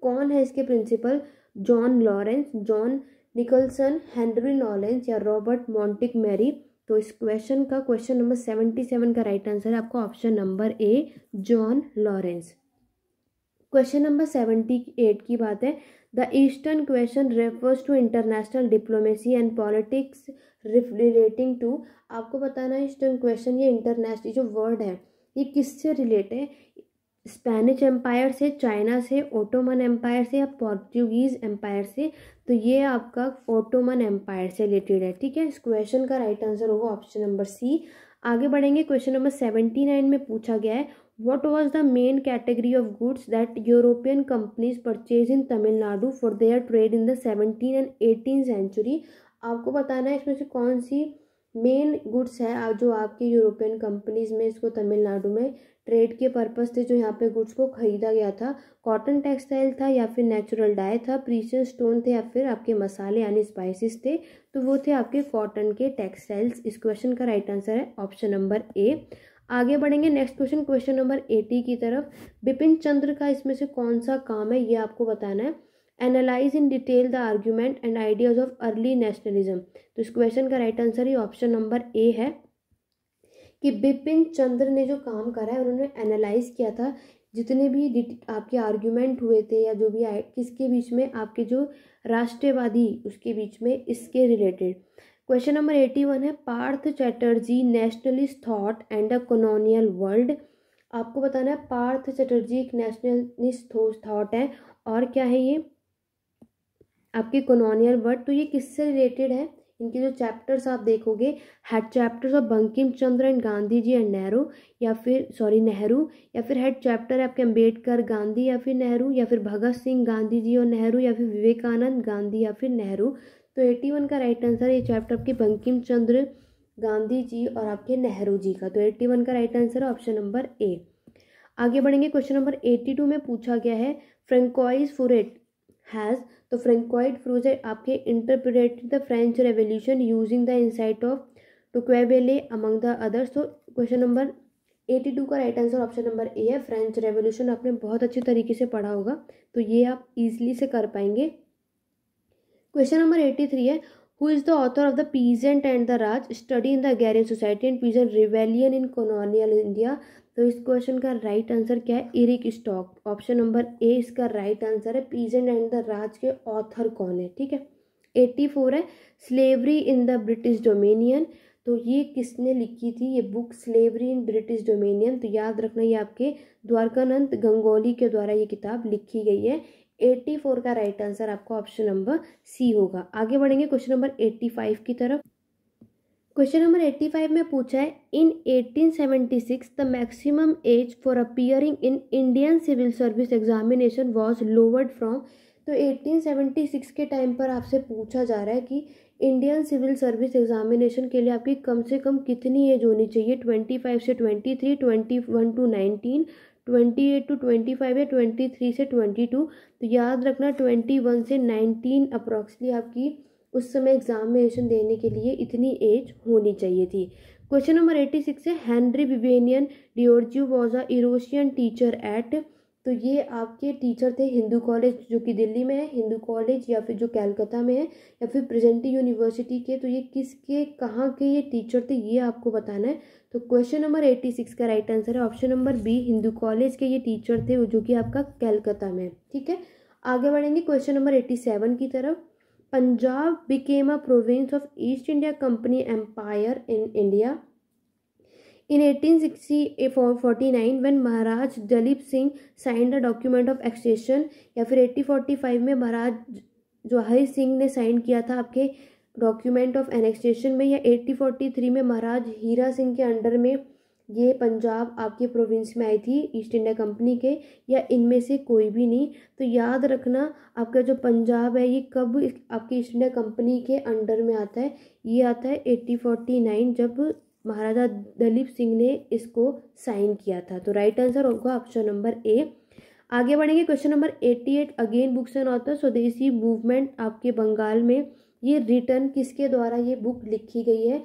कौन है इसके principal? John Lawrence, John Nicholson, Henry Lawrence, या रॉबर्ट मॉन्टिगमेरी। तो इस क्वेश्चन नंबर 77 का राइट आंसर है आपका option number A, John Lawrence. Question number 78 की बात है, the eastern question refers to international diplomacy and politics relating to. आपको बताना है ईस्टर्न क्वेश्चन ये इंटरनेशनल जो वर्ड है ये किससे रिलेट है? स्पेनिश एम्पायर से, चाइना से, ओटोमन एम्पायर से, या पोर्चुगीज एम्पायर से? तो ये आपका ओटोमन एम्पायर से रिलेटेड है। ठीक है, इस क्वेश्चन का राइट आंसर होगा ऑप्शन नंबर सी। आगे बढ़ेंगे। क्वेश्चन नंबर 79 में पूछा गया है, What was the main category of goods that European companies purchased in Tamil Nadu for their trade in the 17th and 18th century? आपको बताना है इसमें से कौन सी मेन गुड्स है जो आपकी यूरोपियन कंपनीज में इसको तमिलनाडु में ट्रेड के पर्पस से जो यहाँ पे गुड्स को खरीदा गया था। कॉटन टेक्सटाइल था, या फिर नेचुरल डाई था, प्रीशियस स्टोन थे, या फिर आपके मसाले यानी स्पाइसेस थे? तो वो थे आपके कॉटन के टेक्सटाइल्स। इस क्वेश्चन का राइट आंसर है ऑप्शन नंबर ए। आगे बढ़ेंगे नेक्स्ट क्वेश्चन नंबर 80 की तरफ। बिपिन चंद्र का इसमें से कौन सा काम है ये आपको बताना है। Analyse in detail the argument and ideas of early nationalism. तो इस क्वेश्चन का right answer he option number A है कि बिपिन चंद्र ने जो काम करा है उन्होंने एनालाइज किया था जितने भी आपके आर्ग्यूमेंट हुए थे या जो भी किसके बीच में, आपके जो राष्ट्रवादी उसके बीच में, इसके रिलेटेड। क्वेश्चन नंबर 81 है, Partha Chatterjee nationalist thought and the colonial world. आपको बताना है पार्थ चटर्जी एक नेशनलिस्ट थॉट है, और क्या है ये आपके कॉलोनियल वर्ड। तो ये किससे रिलेटेड है, इनके जो चैप्टर्स आप देखोगे, head chapters of Bankim Chandra and Gandhi ji and Nehru, Nehru, या फिर हेड चैप्टर है आपके अम्बेडकर गांधी या फिर नेहरू, या फिर भगत सिंह गांधी जी और नेहरू, या फिर विवेकानंद गांधी या फिर नेहरू। तो 81 का राइट आंसर है ये चैप्टर आपके बंकिम चंद्र गांधी जी और आपके नेहरू जी का। तो 81 का राइट आंसर है ऑप्शन नंबर ए। आगे बढ़ेंगे, क्वेश्चन नंबर 82 में पूछा गया है फ्रेंकोइस फुरेट हैज़, तो फ्रेंकोइड फ्रूजे आपके interpreted the French revolution using the insight of Tocqueville among the others. तो क्वेश्चन नंबर 82 का right answer option number A है। फ्रेंच रेवोल्यूशन आपने बहुत अच्छी तरीके से पढ़ा होगा, तो ये आप इजीली से कर पाएंगे। क्वेश्चन नंबर 83 है, who is the author of the peasant and the Raj, study in the agrarian society and peasant rebellion in colonial India. तो इस क्वेश्चन का राइट आंसर क्या है, Eric Stokes. Option number A इसका राइट आंसर है। Peasant and the Raj के author कौन है, ठीक है। 84 है, slavery in the British dominion. तो ये किसने लिखी थी ये book, slavery in British dominion. तो याद रखना ये आपके द्वारकानंद गंगोली के द्वारा ये किताब लिखी गई है। 84 का राइट आंसर आपका ऑप्शन नंबर सी होगा। आगे बढ़ेंगे क्वेश्चन नंबर 85 की तरफ। क्वेश्चन नंबर 85 में पूछा है, in 1876 the maximum age for appearing in Indian civil service examination was lowered from. तो 1876 के टाइम पर आपसे पूछा जा रहा है कि इंडियन सिविल सर्विस एग्जामिनेशन के लिए आपकी कम से कम कितनी एज होनी चाहिए, 25 से 23, 21 टू 19, 28 टू 25 या 23 से 22। तो याद रखना 21 से 19 अप्रॉक्सली आपकी उस समय एग्जामिनेशन देने के लिए इतनी एज होनी चाहिए थी। क्वेश्चन नंबर 86 है, Henry Vivian Derozio was a Eurasian teacher at. तो ये आपके टीचर थे हिंदू कॉलेज जो कि दिल्ली में है, हिंदू कॉलेज, या फिर जो कलकत्ता में है, या फिर प्रेजेंटी यूनिवर्सिटी के। तो ये किसके कहाँ के ये टीचर थे ये आपको बताना है। तो क्वेश्चन नंबर 86 का राइट आंसर है option number B, Hindu college के ये टीचर थे जो कि आपका कलकत्ता में, ठीक है। आगे बढ़ेंगे क्वेश्चन नंबर 87 की तरफ। Punjab became a province of East India Company Empire in India in 1849 when Maharaj Dalip Singh signed a document of accession। या फिर 1845 में महाराज जो हरि सिंह ने साइन किया था आपके डॉक्यूमेंट ऑफ एनेक्सेशन में, या 1843 में महाराज हीरा सिंह के अंडर में ये पंजाब आपके प्रोविंस में आई थी ईस्ट इंडिया कंपनी के, या इनमें से कोई भी नहीं। तो याद रखना आपका जो पंजाब है ये कब आपकी ईस्ट इंडिया कंपनी के अंडर में आता है, ये आता है 1849 जब महाराजा दलीप सिंह ने इसको साइन किया था। तो राइट आंसर होगा ऑप्शन नंबर ए। आगे बढ़ेंगे question number 88, again books and author, स्वदेशी मूवमेंट आपके बंगाल में ये रिटर्न किसके द्वारा ये बुक लिखी गई है,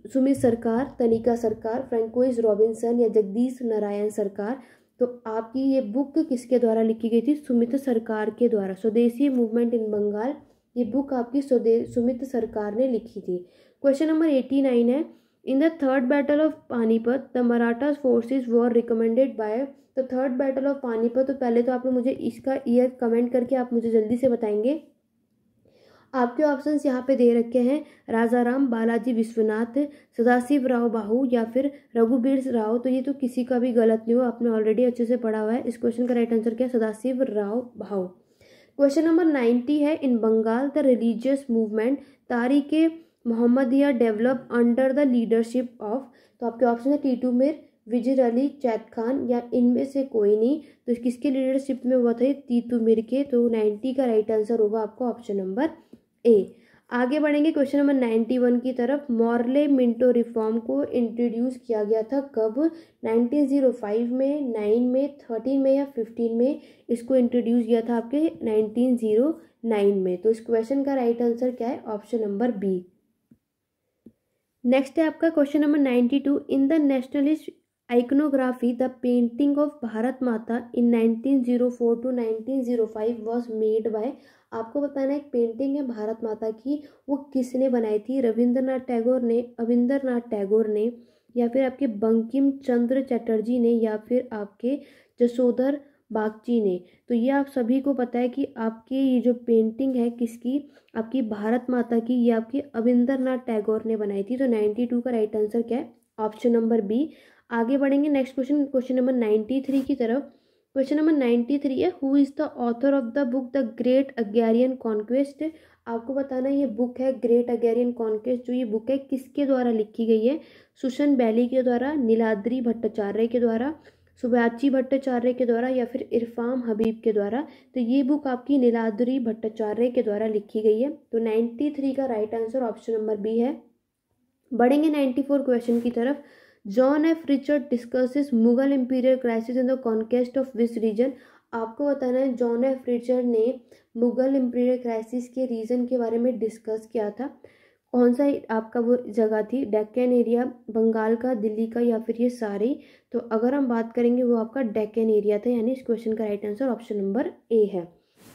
सुमित सरकार, तनिका सरकार, फ्रैंकोइस रॉबिन्सन या जगदीश नारायण सरकार। तो आपकी ये बुक किसके द्वारा लिखी गई थी, सुमित सरकार के द्वारा। स्वदेशी मूवमेंट इन बंगाल ये बुक आपकी सुमित सरकार ने लिखी थी। क्वेश्चन नंबर 89 है, in the third battle of Panipat the Maratha forces were recommended by. तो थर्ड बैटल ऑफ पानीपत, तो पहले तो आपने मुझे इसका ईयर कमेंट करके आप मुझे जल्दी से बताएंगे। आपके ऑप्शंस यहाँ पे दे रखे हैं, राजा राम, बालाजी विश्वनाथ, सदाशिव राव बाहू या फिर रघुबीर राव। तो ये तो किसी का भी गलत नहीं हो, आपने ऑलरेडी अच्छे से पढ़ा हुआ है। इस क्वेश्चन का राइट आंसर क्या है, सदाशिव राव बाहू। क्वेश्चन नंबर 90 है, in Bengal the religious movement Tariqah Muhammadiyah develop under the leadership of. तो आपके ऑप्शन है टीटू मिर, विजय अली, चैद खान या इनमें से कोई नहीं। तो किसके लीडरशिप में हुआ था, तीतू मिर के। तो 90 का राइट आंसर होगा आपका ऑप्शन नंबर ए। आगे बढ़ेंगे क्वेश्चन नंबर 91 की तरफ। मॉर्ले मिंटो रिफॉर्म को इंट्रोड्यूस किया गया था कब, 1905 में, 9 में, 13 में या 15 में। इसको इंट्रोड्यूस किया था आपके 1909 में। तो इस क्वेश्चन का राइट आंसर क्या है, ऑप्शन नंबर बी। नेक्स्ट है आपका question number 92, in the nationalist iconography the painting of Bharat माता in 1904 to 1905 was made by। आपको बताना एक पेंटिंग है भारत माता की, वो किसने बनाई थी, रविंद्रनाथ टैगोर ने, या फिर आपके बंकिम चंद्र चटर्जी ने, या फिर आपके जसोधर बागची ने। तो ये आप सभी को पता है कि आपकी ये जो पेंटिंग है किसकी, आपकी भारत माता की, ये आपकी रविंद्रनाथ टैगोर ने बनाई थी। तो 92 का राइट आंसर क्या है, ऑप्शन नंबर बी। आगे बढ़ेंगे नेक्स्ट क्वेश्चन, क्वेश्चन नंबर 93 की तरफ। क्वेश्चन नंबर 93 है, who is the author of the book the great agrarian conquest. आपको बताना ये बुक है ग्रेट अगेरियन कॉन्क्वेस्ट, जो ये बुक है किसके द्वारा लिखी गई है? सुसन बैली के द्वारा, नीलाद्री भट्टाचार्य के द्वारा, सुभाषी भट्टाचार्य के द्वारा, या फिर इरफाम हबीब के द्वारा। तो ये बुक आपकी नीलाद्री भट्टाचार्य के द्वारा लिखी गई है। तो 93 का right answer option number B है। बढ़ेंगे 94 क्वेश्चन की तरफ। John F Richard discusses Mughal imperial crisis in the conquest of which region. आपको बताना है जॉन एफ रिचर्ड ने मुगल इंपीरियल क्राइसिस के रीजन के बारे में डिस्कस किया था। कौन सा आपका वो जगह थी? डेक्कन एरिया, बंगाल का, दिल्ली का, या फिर ये सारी? तो अगर हम बात करेंगे वो आपका डेक्कन एरिया था, यानी इस क्वेश्चन का right answer option number A है।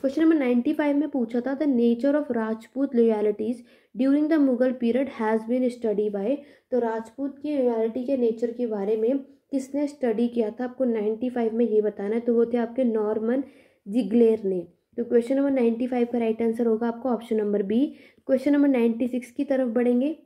क्वेश्चन नंबर 95 में पूछा था, the nature of Rajput loyalties during the Mughal period has been study by. तो राजपूत की लॉयल्टी के नेचर के बारे में किसने स्टडी किया था? आपको 95 में ये बताना है। तो वो थे आपके नॉर्मन जिग्लेर ने। तो क्वेश्चन नंबर 95 का राइट आंसर होगा आपका option number B. Question number 96 की तरफ बढ़ेंगे।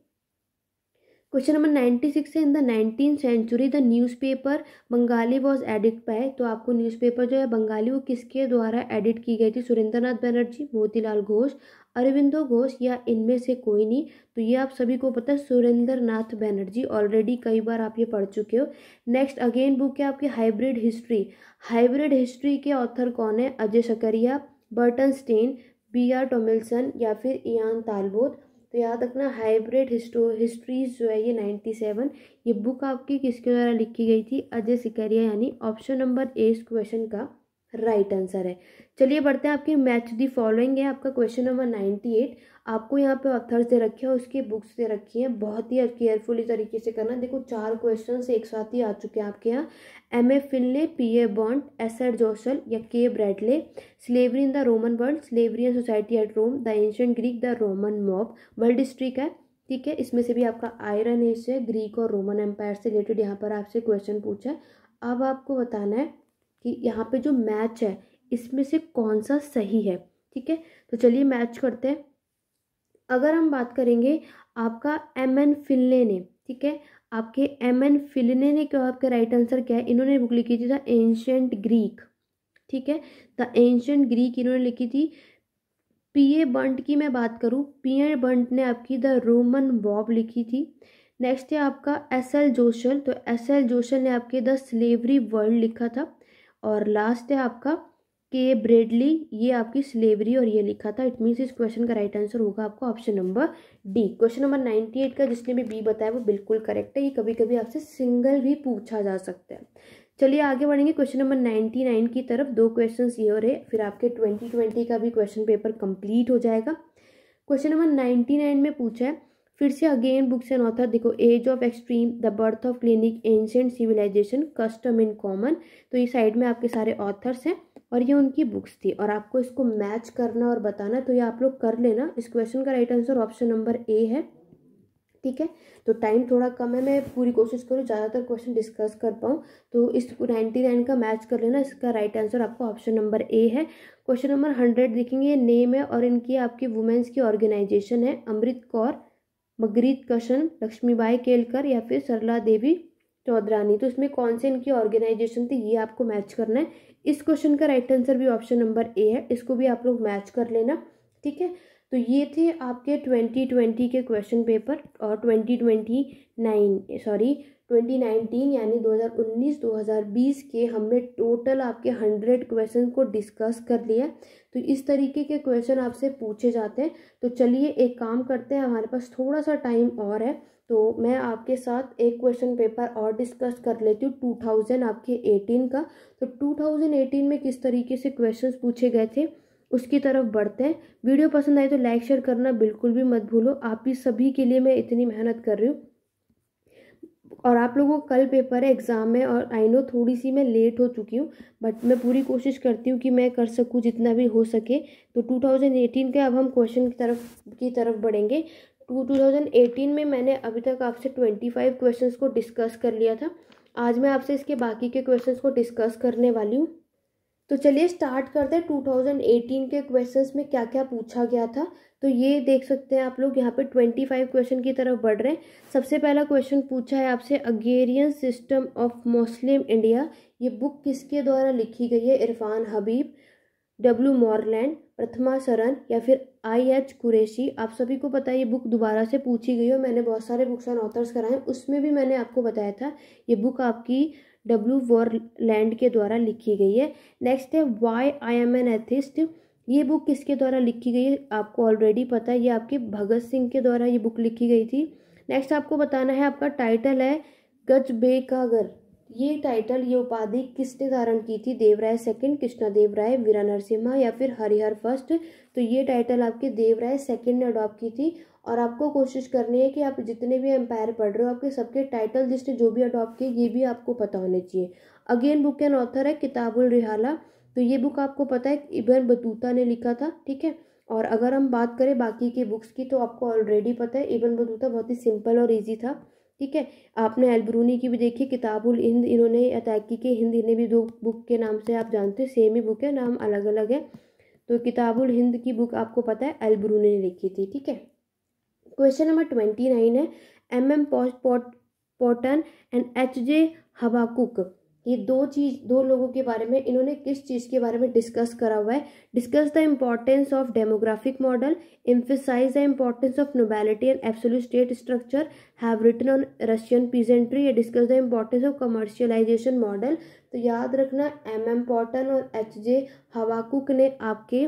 क्वेश्चन नंबर 96 है, in the 19th century the newspaper Bengali was edit by. तो आपको न्यूज़पेपर जो है बंगाली वो किसके द्वारा एडिट की गई थी? सुरेंद्रनाथ बनर्जी, मोतीलाल घोष, अरविंदो घोष, या इनमें से कोई नहीं? तो ये आप सभी को पता है, सुरेंद्रनाथ बनर्जी। ऑलरेडी कई बार आप ये पढ़ चुके हो। नेक्स्ट अगेन बुक है आपकी हाइब्रिड हिस्ट्री। हाइब्रिड हिस्ट्री के ऑथर कौन है? Ajay Skaria, Burton Stein, B.R. Tomlinson, या फिर इयान तालबोट। तो याद रखना हाइब्रिड हिस्ट्रीज जो है ये 97, ये बुक आपकी किसके द्वारा लिखी गई थी? अजय सिकरिया, यानी ऑप्शन नंबर ए इस क्वेश्चन का राइट आंसर है। चलिए बढ़ते हैं, आपके मैच दी फॉलोइंग है आपका क्वेश्चन नंबर 98। आपको यहाँ पे ऑथर्स दे रखे हैं, उसकी बुक्स दे रखी हैं, बहुत ही केयरफुली तरीके से करना। देखो 4 क्वेश्चन एक साथ ही आ चुके हैं आपके यहाँ। M.A. फिनले, P.A. Bond, S.R. Joshel, या K. Bradley. Slavery in the Roman world, slavery and society at Rome, the ancient Greek, the Roman mob. World history का है, ठीक है। इसमें से भी आपका आयरन एज से, ग्रीक और रोमन एम्पायर से रिलेटेड यहाँ पर आपसे क्वेश्चन पूछा है। अब आपको बताना है कि यहाँ पे जो मैच है इसमें से कौन सा सही है, ठीक है। तो चलिए मैच करते हैं। अगर हम बात करेंगे आपका M.N. फिनले ने, ठीक है, आपके M.N. फिनले ने क्या, आपका राइट आंसर क्या है? इन्होंने बुक लिखी थी द एंशिएंट ग्रीक, ठीक है, द एंशिएंट ग्रीक इन्होंने लिखी थी। P.A. बंट की मैं बात करूँ, P.A. बंट ने आपकी द रोमन वॉब लिखी थी। नेक्स्ट है आपका S.L. जोसेल, तो S.L. जोसेल ने आपके द स्लेवरी वर्ल्ड लिखा था। और लास्ट है आपका K. ब्रेडली, ये आपकी स्लेवरी और ये लिखा था। इट मीन्स इस क्वेश्चन का राइट आंसर होगा आपका option number D. Question number 98 का जिसने भी बी बताया वो बिल्कुल करेक्ट है। ये कभी कभी आपसे सिंगल भी पूछा जा सकता है। चलिए आगे बढ़ेंगे क्वेश्चन नंबर 99 की तरफ। 2 क्वेश्चन ये और है, फिर आपके 2020 का भी क्वेश्चन पेपर कंप्लीट हो जाएगा। क्वेश्चन नंबर 99 में पूछा है, फिर से अगेन बुक्स एंड ऑथर देखो, age of extreme, the birth of clinic, ancient civilization, custom in common. तो ये साइड में आपके सारे ऑथर्स हैं और ये उनकी बुक्स थी, और आपको इसको मैच करना और बताना, तो ये आप लोग कर लेना। इस क्वेश्चन का right answer option number A है, ठीक है। तो टाइम थोड़ा कम है, मैं पूरी कोशिश करूँ ज़्यादातर क्वेश्चन डिस्कस कर पाऊँ। तो इस 99 का मैच कर लेना। इसका राइट आंसर आपको ऑप्शन नंबर ए है। क्वेश्चन नंबर 100 देखेंगे, नेम है और इनकी आपकी वुमेन्स की ऑर्गेनाइजेशन है, अमृत कौर, मगरीत कशन, लक्ष्मीबाई केलकर, या फिर सरला देवी चौधरानी। तो इसमें कौन से इनकी ऑर्गेनाइजेशन थी ये आपको मैच करना है। इस क्वेश्चन का राइट आंसर भी ऑप्शन नंबर ए है, इसको भी आप लोग मैच कर लेना, ठीक है। तो ये थे आपके 2020 के क्वेश्चन पेपर, और 2019 यानी 2019-2020 के हमने टोटल आपके 100 क्वेश्चन को डिस्कस कर लिया। तो इस तरीके के क्वेश्चन आपसे पूछे जाते हैं। तो चलिए एक काम करते हैं, हमारे पास थोड़ा सा टाइम और है, तो मैं आपके साथ एक क्वेश्चन पेपर और डिस्कस कर लेती हूँ 2018 का। तो 2018 में किस तरीके से क्वेश्चंस पूछे गए थे उसकी तरफ बढ़ते हैं। वीडियो पसंद आए तो लाइक शेयर करना बिल्कुल भी मत भूलो। आप ही सभी के लिए मैं इतनी मेहनत कर रही हूँ, और आप लोगों को कल पेपर है, एग्ज़ाम है, और आई नो थोड़ी सी मैं लेट हो चुकी हूँ, बट मैं पूरी कोशिश करती हूँ कि मैं कर सकूँ जितना भी हो सके। तो 2018 के अब हम क्वेश्चन की तरफ बढ़ेंगे। 2018 में मैंने अभी तक आपसे 25 क्वेश्चंस को डिस्कस कर लिया था। आज मैं आपसे इसके बाकी के क्वेश्चंस को डिस्कस करने वाली हूँ। तो चलिए स्टार्ट करते हैं 2018 के क्वेश्चंस में क्या क्या पूछा गया था। तो ये देख सकते हैं आप लोग यहाँ पे 25 क्वेश्चन की तरफ बढ़ रहे हैं। सबसे पहला क्वेश्चन पूछा है आपसे, अगेरियन सिस्टम ऑफ मुस्लिम इंडिया, ये बुक किसके द्वारा लिखी गई है? इरफान हबीब, डब्ल्यू मॉरलैंड, प्रथमा सरन या फिर IH कुरैशी। आप सभी को पता है ये बुक दोबारा से पूछी गई है। मैंने बहुत सारे बुक्स एंड ऑथर्स कराए, उसमें भी मैंने आपको बताया था ये बुक आपकी डब्ल्यू मॉरलैंड के द्वारा लिखी गई है। नेक्स्ट है why I am an atheist, ये बुक किसके द्वारा लिखी गई है? आपको ऑलरेडी पता है, ये आपके भगत सिंह के द्वारा ये बुक लिखी गई थी। नेक्स्ट आपको बताना है, आपका टाइटल है गजबे का घर, ये टाइटल, ये उपाधि किसने धारण की थी? देवराय सेकंड, कृष्णदेव राय, वीरा नरसिम्हा या फिर हरिहर फर्स्ट। तो ये टाइटल आपके देवराय सेकंड ने अडॉप्ट की थी। और आपको कोशिश करनी है कि आप जितने भी एम्पायर पढ़ रहे हो, आपके सबके टाइटल जिसने जो भी अडॉप्ट किए ये भी आपको पता होने चाहिए। अगेन बुक एंड ऑथर है किताबुल रिहाला, तो ये बुक आपको पता है इब्न बतूता ने लिखा था, ठीक है। और अगर हम बात करें बाकी के बुक्स की, तो आपको ऑलरेडी पता है इब्न बतूता बहुत ही सिंपल और ईजी था, ठीक है। आपने अलबरूनी की भी देखी, किताबुल हिंद इन्होंने अतैकी के हिंद, इन्हें भी दो बुक के नाम से आप जानते हैं, सेम ही बुक है, नाम अलग अलग है। तो किताबुल हिंद की बुक आपको पता है अलबरूनी ने लिखी थी, ठीक है। क्वेश्चन नंबर 29 है, MM पॉटन एंड HJ हबाकुक, ये दो लोगों के बारे में इन्होंने किस चीज़ के बारे में डिस्कस करा हुआ है? Discuss the importance of demographic model, emphasize the importance of nobility and absolute state structure, have written on Russian peasantry, या discuss the importance of commercialization model. तो याद रखना MM पॉटन और HJ हबाकुक ने आपके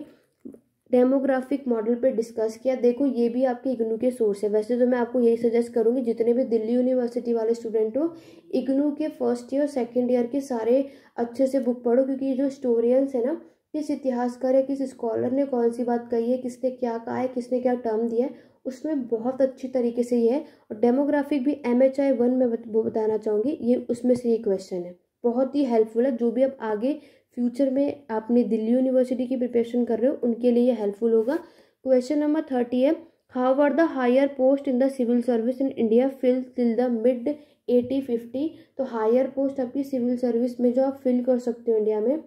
डेमोग्राफिक मॉडल पे डिस्कस किया। देखो ये भी आपके इग्नू के सोर्स है। वैसे तो मैं आपको यही सजेस्ट करूंगी, जितने भी दिल्ली यूनिवर्सिटी वाले स्टूडेंट हो, इग्नू के फर्स्ट ईयर सेकंड ईयर के सारे अच्छे से बुक पढ़ो, क्योंकि ये जो स्टोरियंस है ना, किस इतिहासकार है, किस स्कॉलर ने कौन सी बात कही है, किसने क्या कहा है, किसने क्या टर्म दिया है, उसमें बहुत अच्छी तरीके से ये है। और डेमोग्राफिक भी MHI 1 में बताना चाहूँगी, ये उसमें से ये क्वेश्चन है, बहुत ही हेल्पफुल है। जो भी आप आगे फ्यूचर में आपने दिल्ली यूनिवर्सिटी की प्रिपरेशन कर रहे हो, उनके लिए ये हेल्पफुल होगा। क्वेश्चन नंबर 30 है, how were the higher post in the civil service in India fill till the mid 1850। तो हायर पोस्ट आपकी सिविल सर्विस में जो आप फिल कर सकते हो इंडिया में,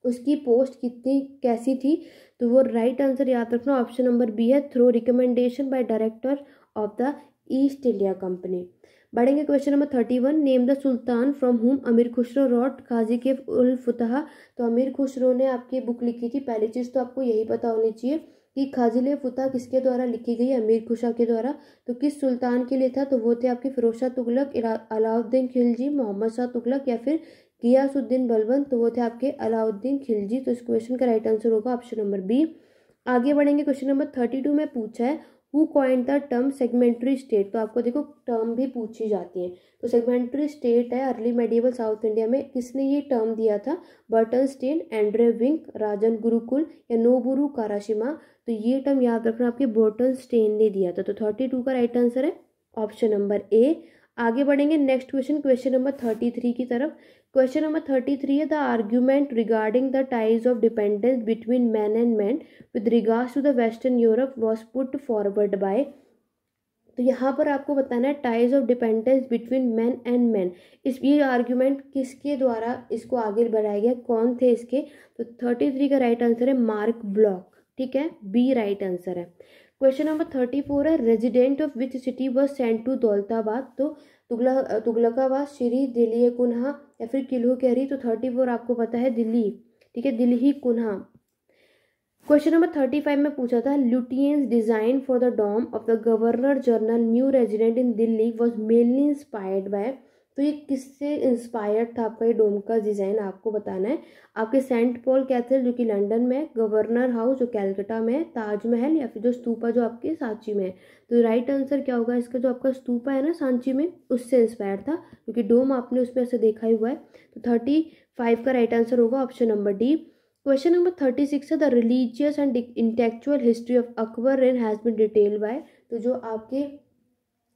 उसकी पोस्ट कितनी कैसी थी? तो वो राइट आंसर याद रखना ऑप्शन नंबर B है, through recommendation by director of the East India Company. बढ़ेंगे question number 31, name the sultan from whom Amir Khusro rot खाजी के उल फुतहा। तो अमीर खुसरो ने आपकी बुक लिखी थी। पहली चीज़ तो आपको यही पता होनी चाहिए कि खाजिल फुतह किसके द्वारा लिखी गई? अमीर खुशा के द्वारा। तो किस सुल्तान के लिए था? तो वो थे आपके फिरोज शाह तुगलक, अलाउद्दीन खिलजी, मोहम्मद शाह तुगलक या फिर गियासुद्दीन बलबन। तो वो थे आपके अलाउद्दीन खिलजी। तो इस क्वेश्चन का राइट आंसर होगा ऑप्शन नंबर B। आगे बढ़ेंगे, क्वेश्चन नंबर 32 में पूछा है, who coined the term segmentary state. तो आपको देखो टर्म भी पूछी जाती है। तो सेगमेंटरी स्टेट है अर्ली मेडिवल साउथ इंडिया में, किसने ये टर्म दिया था? Burton Stein, Andre Wink, Rajan Gurukkal या नोबुरु काराशिमा। तो ये टर्म याद रखना आपके बर्टन स्टेन ने दिया था। तो 32 का राइट आंसर है ऑप्शन नंबर A। आगे बढ़ेंगे नेक्स्ट क्वेश्चन, क्वेश्चन नंबर 33 की तरफ। क्वेश्चन नंबर 33 है, the argument regarding the ties of dependence between man and man with regards to the western Europe was put forward by. तो यहाँ पर आपको बताना है ties of dependence between man and man, इस ये आर्ग्यूमेंट किसके द्वारा इसको आगे बढ़ाया गया, कौन थे इसके? तो 33 का राइट आंसर है मार्क ब्लॉक, ठीक है, B राइट आंसर है। क्वेश्चन नंबर 34 है, resident of which city was sent to Daulatabad. तो तुगलकाबाद, श्री, दिल्ली कुन्हा या फिर किल्हू कैरी। तो 34 आपको पता है दिल्ली, ठीक है, दिल्ली कुन्हा। क्वेश्चन नंबर 35 में पूछा था, Lutyens design for the dome of the governor general new resident in Delhi was mainly inspired by. तो ये किससे इंस्पायर्ड था आपका ये डोम का डिज़ाइन? आपको बताना है। आपके सेंट पॉल कैथल जो कि लंदन में है, गवर्नर हाउस जो कैलकाटा में है, ताजमहल या फिर जो स्तूपा जो आपके सांची में है। तो राइट आंसर क्या होगा इसका? जो आपका स्तूपा है ना सांची में, उससे इंस्पायर्ड था, क्योंकि डोम आपने उसमें ऐसे देखा ही हुआ है। तो 35 का राइट आंसर होगा option number D। Question number 36 है, the religious and intellectual history of Akbar reign has been detailed by. तो जो आपके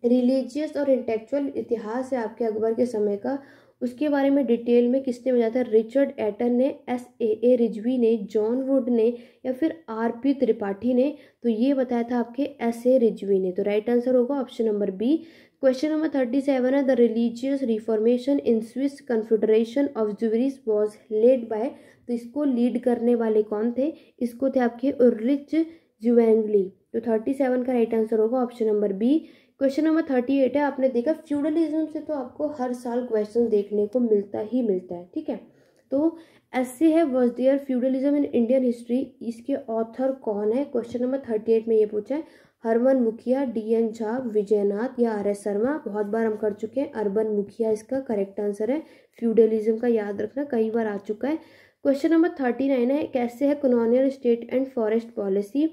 रिलीजियस और इंटेलेक्चुअल इतिहास है आपके अकबर के समय का, उसके बारे में डिटेल में किसने बताया था? रिचर्ड एटन ने, SAA रिजवी ने, जॉन वुड ने या फिर RP त्रिपाठी ने। तो ये बताया था आपके SA रिजवी ने। तो राइट आंसर होगा option number B। Question number 37 है, the religious reformation in Swiss confederation of Zurich was led by. तो इसको लीड करने वाले कौन थे, इसको थे आपके उल्रिच ज्वेंगली। तो 37 का राइट आंसर होगा option number B. Question number 38 है, आपने देखा फ्यूडलिज्म से तो आपको हर साल क्वेश्चन देखने को मिलता ही मिलता है, ठीक है। तो ऐसे है was there feudalism in Indian history, इसके ऑथर कौन है, क्वेश्चन नंबर 38 में ये पूछा है। हरमन मुखिया, DN झा, विजयनाथ या RS शर्मा। बहुत बार हम कर चुके हैं, अर्बन मुखिया इसका करेक्ट आंसर है। फ्यूडलिज्म का याद रखना, कई बार आ चुका है। क्वेश्चन नंबर 39 है, कैसे है colonial state and forest policy,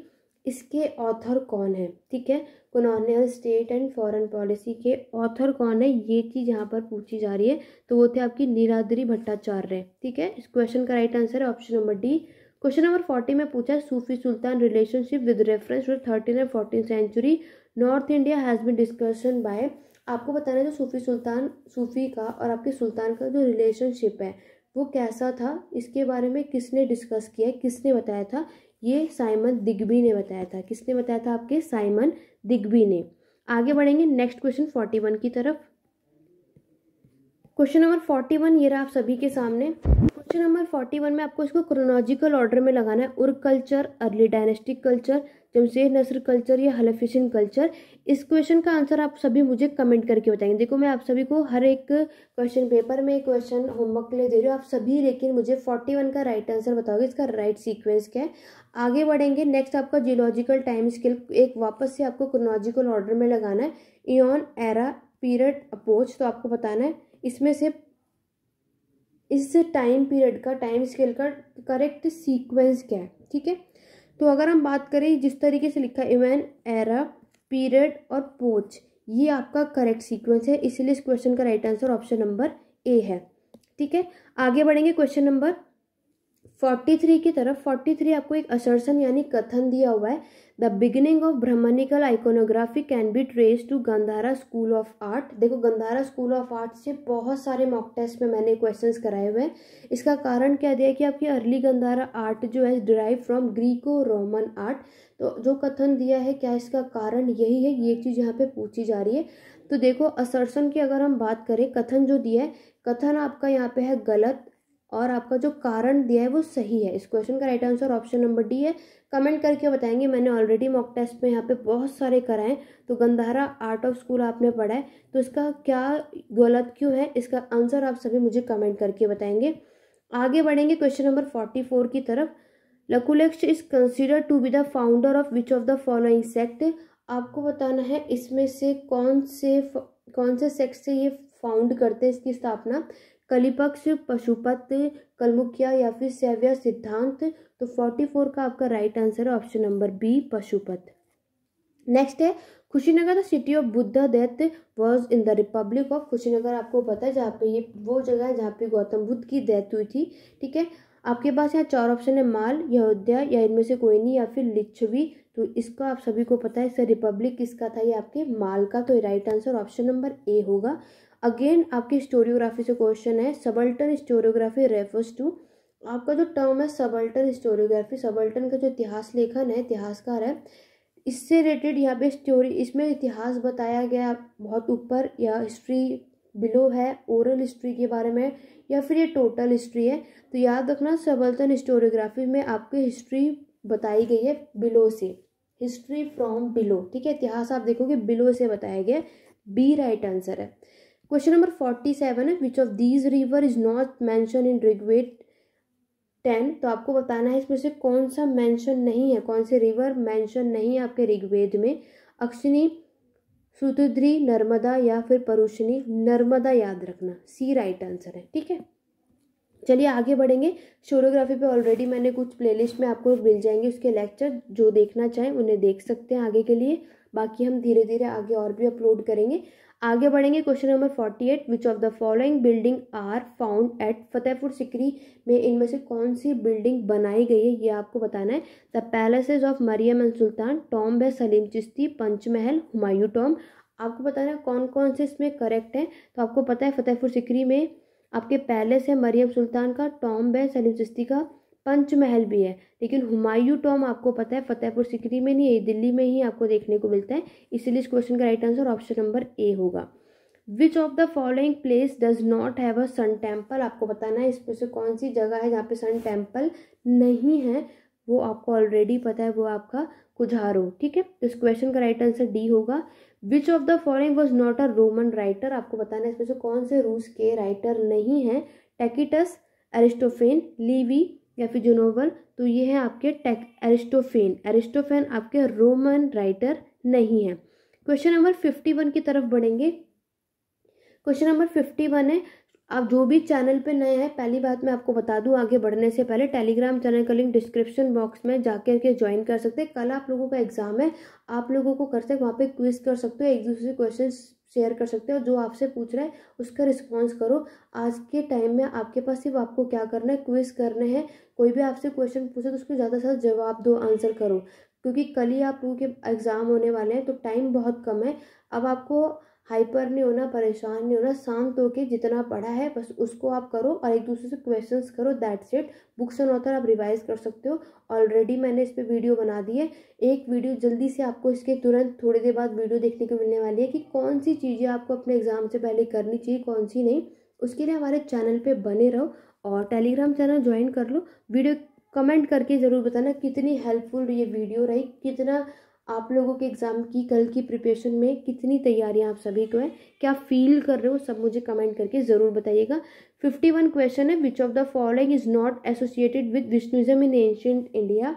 इसके ऑथर कौन है, ठीक है। Colonial state and foreign policy के ऑथर कौन है, ये चीज़ यहाँ पर पूछी जा रही है। तो वो थे आपकी नीलाद्री भट्टाचार्य, ठीक है। इस क्वेश्चन का राइट आंसर है option number D. Question number 40 में पूछा है Sufi sultan relationship with reference to 13th and 14th century north India has been discussion by. आपको बताना है जो सूफी का और आपके सुल्तान का जो रिलेशनशिप है वो कैसा था, इसके बारे में किसने डिस्कस किया है, किसने बताया था, ये साइमन दिग्बी ने बताया था। किसने बताया था, आपके साइमन दिग्बी ने। आगे बढ़ेंगे नेक्स्ट क्वेश्चन 41 की तरफ। क्वेश्चन नंबर 41 ये रहा आप सभी के सामने। क्वेश्चन नंबर 41 में आपको इसको क्रोनोलॉजिकल ऑर्डर में लगाना है। Uruk culture, early dynastic culture, Jemdet Nasr culture या हलफिशिन कल्चर। इस क्वेश्चन का आंसर आप सभी मुझे कमेंट करके बताएंगे। देखो मैं आप सभी को हर एक क्वेश्चन पेपर में क्वेश्चन होमवर्क के लिए दे रही हूँ, आप सभी लेकिन मुझे 41 का राइट आंसर बताओगे, इसका राइट सीक्वेंस क्या है। आगे बढ़ेंगे नेक्स्ट आपका जियोलॉजिकल टाइम स्केल, एक वापस से आपको क्रोनोलॉजिकल ऑर्डर में लगाना है। Eon, era, period, epoch. तो आपको बताना है इसमें से इस टाइम पीरियड का, टाइम स्केल का करेक्ट सीक्वेंस क्या है, ठीक है। तो अगर हम बात करें जिस तरीके से लिखा है इवेन, एरा, पीरियड और पोच, ये आपका करेक्ट सीक्वेंस है, इसलिए इस क्वेश्चन का right answer option number A है, ठीक है। आगे बढ़ेंगे क्वेश्चन नंबर 43 की तरफ। 43 आपको एक असर्शन यानी कथन दिया हुआ है। The beginning of Brahmanical iconography can be trace to Gandhara school of art. देखो गंधारा स्कूल ऑफ आर्ट से बहुत सारे मॉक टेस्ट में मैंने क्वेश्चंस कराए हुए हैं। इसका कारण क्या दिया कि आपकी अर्ली गंधारा आर्ट जो है derive from Greco Roman art. तो जो कथन दिया है क्या इसका कारण यही है, ये चीज़ यहाँ पे पूछी जा रही है। तो देखो असर्शन की अगर हम बात करें, कथन जो दिया है, कथन आपका यहाँ पे है गलत और आपका जो कारण दिया है वो सही है। इस क्वेश्चन का right answer option number D है। कमेंट करके बताएंगे, मैंने ऑलरेडी मॉक टेस्ट में यहाँ पे बहुत सारे कराए। तो गंधारा आर्ट ऑफ स्कूल आपने पढ़ा है, तो इसका क्या गलत क्यों है, इसका आंसर आप सभी मुझे कमेंट करके बताएंगे। आगे बढ़ेंगे क्वेश्चन नंबर 44 की तरफ। Lakulisha is considered to be the founder of which of the following sect. आपको बताना है इसमें से कौन से सेक्ट से ये फाउंड करते हैं, इसकी स्थापना। कलिपक्ष, पशुपत, कलमुखिया या फिर शैव्य सिद्धांत। तो 44 का आपका राइट आंसर है option number B, Pashupata. Next है Kushinagar, the city of Buddha death was in the republic of. Kushinagar आपको पता है जहाँ पे ये वो जगह है जहाँ पे गौतम बुद्ध की डेथ हुई थी, ठीक है। आपके पास यहाँ 4 ऑप्शन है, माल, अयोध्या या इनमें से कोई नहीं, या फिर लिच्छवी। तो इसका आप सभी को पता है, इसका रिपब्लिक किसका था, ये आपके माल का। तो right answer option number A होगा। अगेन आपकी हिस्टोरियोग्राफी से क्वेश्चन है, सबल्टन हिस्टोरियोग्राफी रेफर्स टू। आपका जो टर्म है सबल्टन हिस्टोरियोग्राफी, सबल्टन का जो इतिहास लेखन है, इतिहासकार है, इससे रिलेटेड यहाँ पे स्टोरी, इसमें इतिहास बताया गया बहुत ऊपर, या हिस्ट्री बिलो है, ओरल हिस्ट्री के बारे में, या फिर ये टोटल हिस्ट्री है। तो याद रखना सबल्टन हिस्टोरियोग्राफी में आपकी हिस्ट्री बताई गई है बिलो से, हिस्ट्री फ्रॉम बिलो, ठीक है। इतिहास आप देखोगे बिलो से बताया गया, बी राइट आंसर है। क्वेश्चन नंबर 47 है, which of these river is not mention in Rigveda 10। तो आपको बताना है इसमें से कौन सा मेंशन नहीं है, कौन से रिवर मेंशन नहीं है आपके ऋग्वेद में। अक्षिनी, सुतुद्री, नर्मदा या फिर परुषणी। नर्मदा याद रखना, सी राइट आंसर है, ठीक है। चलिए आगे बढ़ेंगे। हिस्टोरियोग्राफी पे ऑलरेडी मैंने कुछ प्लेलिस्ट में आपको मिल जाएंगे उसके लेक्चर, जो देखना चाहें उन्हें देख सकते हैं आगे के लिए। बाकी हम धीरे धीरे आगे और भी अपलोड करेंगे। आगे बढ़ेंगे question number 48, which of the following building are found at Fatehpur Sikri में इनमें से कौन सी बिल्डिंग बनाई गई है, ये आपको बताना है। The palaces of Mariam and Sultan, tomb है सलीम चिश्ती, पंचमहल, हुमायूं टॉम्ब। आपको बताना है कौन कौन से इसमें करेक्ट है। तो आपको पता है फतेहपुर सिकरी में आपके पैलेस है मरियम सुल्तान का, टॉम्ब है सलीम चिश्ती का, पंचमहल भी है। लेकिन हुमायूं टॉम्ब आपको पता है फतेहपुर सिकरी में नहीं है, दिल्ली में ही आपको देखने को मिलता है, इसलिए इस क्वेश्चन का right answer option number A होगा। Which of the following place does not have a sun temple, आपको बताना है इसमें से कौन सी जगह है जहाँ पे सन टेम्पल नहीं है। वो आपको ऑलरेडी पता है, वो आपका कुझारो। ठीक है, तो इस क्वेश्चन का राइट आंसर डी होगा। Which of the following was not a Roman writer, आपको बताना है इसमें से कौन से रूस के राइटर नहीं हैं। टैकिटस, एरिस्टोफेन, लीवी या फिर जुनोबल। तो ये है आपके एरिस्टोफेन। एरिस्टोफेन आपके रोमन राइटर नहीं है। क्वेश्चन नंबर 51 की तरफ बढ़ेंगे। क्वेश्चन नंबर 51 है, आप जो भी चैनल पे नए हैं, पहली बात मैं आपको बता दूं आगे बढ़ने से पहले, टेलीग्राम चैनल का लिंक डिस्क्रिप्शन बॉक्स में जाकर के ज्वाइन कर सकते हैं। कल आप लोगों का एग्जाम है, आप लोगों को कर सकते वहाँ पे क्विज कर सकते हो, एक दूसरे से क्वेश्चन शेयर कर सकते हो, जो आपसे पूछ रहे हैं उसका रिस्पॉन्स करो। आज के टाइम में आपके पास सिर्फ आपको क्या करना है, क्विज करने हैं। कोई भी आपसे क्वेश्चन पूछे तो उसको ज़्यादा से ज़्यादा जवाब दो, आंसर करो, क्योंकि कल ही आप लोगों के एग्ज़ाम होने वाले हैं, तो टाइम बहुत कम है। अब आपको हाइपर नहीं होना, परेशान नहीं होना, शांत होके जितना पढ़ा है बस उसको आप करो और एक दूसरे से क्वेश्चंस करो, that's it. Books and author आप रिवाइज कर सकते हो, ऑलरेडी मैंने इस पे वीडियो बना दी है। एक वीडियो जल्दी से आपको इसके तुरंत थोड़ी देर बाद वीडियो देखने को मिलने वाली है कि कौन सी चीज़ें आपको अपने एग्जाम से पहले करनी चाहिए, कौन सी नहीं। उसके लिए हमारे चैनल पर बने रहो और टेलीग्राम चैनल ज्वाइन कर लो। वीडियो कमेंट करके ज़रूर बताना कितनी हेल्पफुल ये वीडियो रही, कितना आप लोगों के एग्ज़ाम की कल की प्रिपरेशन में कितनी तैयारियां आप सभी को है, क्या फील कर रहे हो, सब मुझे कमेंट करके ज़रूर बताइएगा। 51 क्वेश्चन है, which of the following is not associated with Vishnuism in ancient India.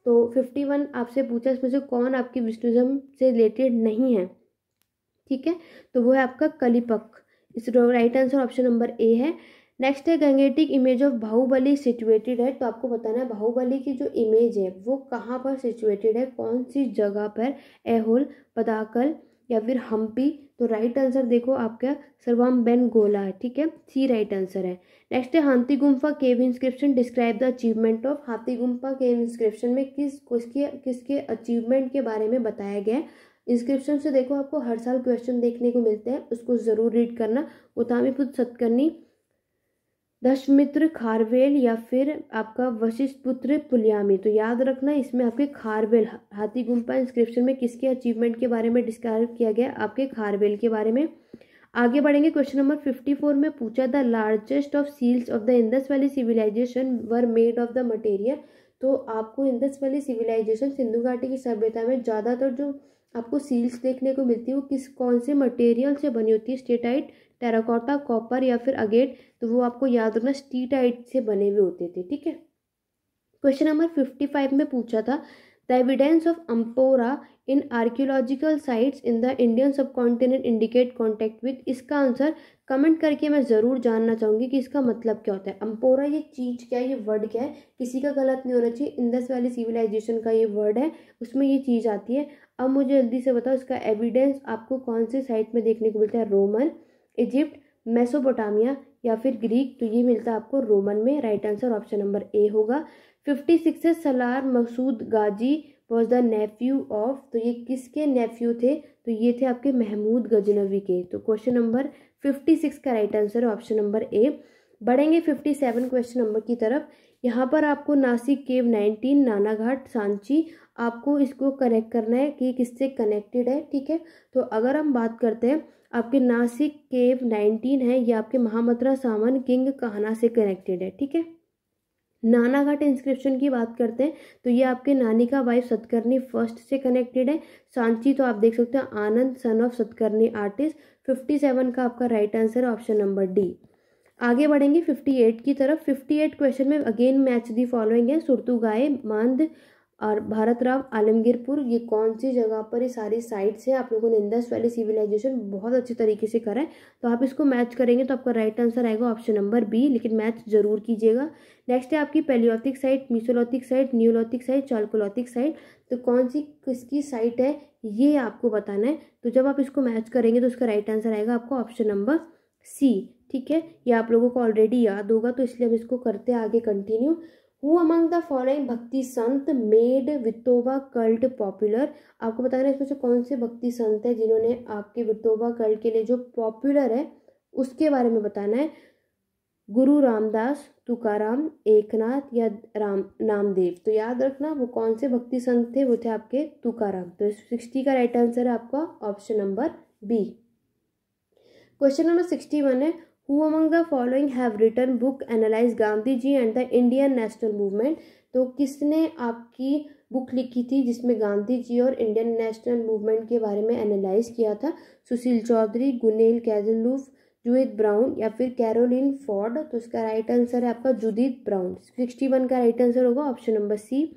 तो 51 आपसे पूछा, इसमें से कौन आपकी विष्णुइज्म से रिलेटेड नहीं है। ठीक है, तो वो है आपका कलिपक। इस right answer option number A है। नेक्स्ट है, Gangetic image of Bahubali situated है। तो आपको बताना है बाहुबली की जो इमेज है वो कहाँ पर सिचुएटेड है, कौन सी जगह पर, ऐहोल, पदाकल या फिर हम्पी। तो राइट आंसर देखो आपका सर्वाम्बेनगोला है। ठीक है, सी राइट आंसर है। नेक्स्ट है, Hathi Gumpha cave inscription describe the achievement of. Hathi Gumpha cave inscription में किसके अचीवमेंट के बारे में बताया गया है। इंस्क्रिप्शन से देखो आपको हर साल क्वेश्चन देखने को मिलते हैं, उसको जरूर रीड करना। उतामीपुत्र सतकर्णी, दशमित्र खारवेल या फिर आपका वशिष्ठ पुत्र पुलियामी। तो याद रखना इसमें आपके खारवेल, हाथी गुम्फा इंस्क्रिप्शन में किसके अचीवमेंट के बारे में डिस्क्राइब किया गया, आपके खारवेल के बारे में। आगे बढ़ेंगे, क्वेश्चन नंबर 54 में पूछा, the largest of seals of the Indus valley civilization were made of the material. तो आपको इंडस वैली सिविलाइजेशन, सिंधु घाटी की सभ्यता में ज़्यादातर जो आपको सील्स देखने को मिलती है वो कौन से मटेरियल से बनी होती है, स्टेटाइट, टेराकोटा, कॉपर या फिर अगेट। तो वो आपको याद रखना स्टीटाइट से बने हुए होते थे। ठीक है, क्वेश्चन नंबर 55 में पूछा था, the evidence of amphora in archaeological sites in the Indian subcontinent indicate contact with. इसका आंसर कमेंट करके मैं ज़रूर जानना चाहूँगी कि इसका मतलब क्या होता है। अम्पोरा ये चीज़ क्या है, ये वर्ड क्या है, किसी का गलत नहीं होना चाहिए। इंडस वैली सिविलाइजेशन का ये वर्ड है, उसमें ये चीज़ आती है। अब मुझे जल्दी से बताओ इसका एविडेंस आपको कौन से साइट में देखने को मिलता है, रोमन, इजिप्ट, मेसोपोटामिया या फिर ग्रीक। तो ये मिलता है आपको रोमन में। Right answer option number A होगा। 56 है, सलार मसूद गाजी वॉज द नेफ्यू ऑफ। तो ये किसके नेफ्यू थे, तो ये थे आपके महमूद गजनवी के। तो क्वेश्चन नंबर 56 का राइट आंसर है ऑप्शन नंबर ए। बढ़ेंगे 57 क्वेश्चन नंबर की तरफ। यहाँ पर आपको नासिक केव 19, नानाघाट, सांची, आपको इसको कनेक्ट करना है कि किससे कनेक्टेड है। ठीक है, तो अगर हम बात करते हैं आपके नासिक केव 19 है, ये आपके महामद्रा सामन किंग कान्हा से कनेक्टेड है। ठीक है, नानाघाट इंस्क्रिप्शन की बात करते हैं तो ये आपके नानी का वाइफ सतकर्णी फर्स्ट से कनेक्टेड है। सांची तो आप देख सकते हैं आनंद सन ऑफ सतकर्णी आर्टिस्ट। 57 का आपका राइट आंसर है ऑप्शन नंबर डी। आगे बढ़ेंगे 58 की तरफ। 58 क्वेश्चन में अगेन मैच दी फॉलोइंग है, सुरतुगाए, मांद और भारत राव आलमगीरपुर। ये कौन सी जगह पर ये सारी साइट्स हैं। आप लोगों ने इंडस वैली सिविलाइजेशन बहुत अच्छे तरीके से करा है, तो आप इसको मैच करेंगे तो आपका राइट आंसर आएगा ऑप्शन नंबर बी, लेकिन मैच जरूर कीजिएगा। नेक्स्ट है आपकी Palaeolithic site, Mesolithic site, Neolithic site, Chalcolithic site. तो कौन सी किसकी साइट है ये आपको बताना है। तो जब आप इसको मैच करेंगे तो उसका राइट आंसर आएगा आपको ऑप्शन नंबर सी। ठीक है, ये आप लोगों को ऑलरेडी याद होगा, तो इसलिए हम इसको करते हैं आगे continue. Who among the following भक्ति संत मेड वितोबा कल्ट पॉपुलर। आपको बताना है इसमें से कौन से भक्ति संत है जिन्होंने आपके वितोबा कल्ट के लिए जो पॉपुलर है उसके बारे में बताना है। गुरु रामदास, तुकाराम, एकनाथ या नामदेव। तो याद रखना वो कौन से भक्ति संत थे, वो थे आपके तुकाराम। तो 60 का राइट आंसर है आपका option number B. Question number 61 है, who among the following have written book analyse Gandhi ji and the Indian national movement. तो किसने आपकी बुक लिखी थी जिसमें गांधी जी और इंडियन नेशनल मूवमेंट के बारे में एनालाइज किया था? सुशील चौधरी, गुनेल कैजलूफ, जूडिथ ब्राउन या फिर कैरोलिन फोर्ड। तो इसका राइट आंसर है आपका जूडिथ ब्राउन। 61 का राइट आंसर होगा ऑप्शन नंबर सी।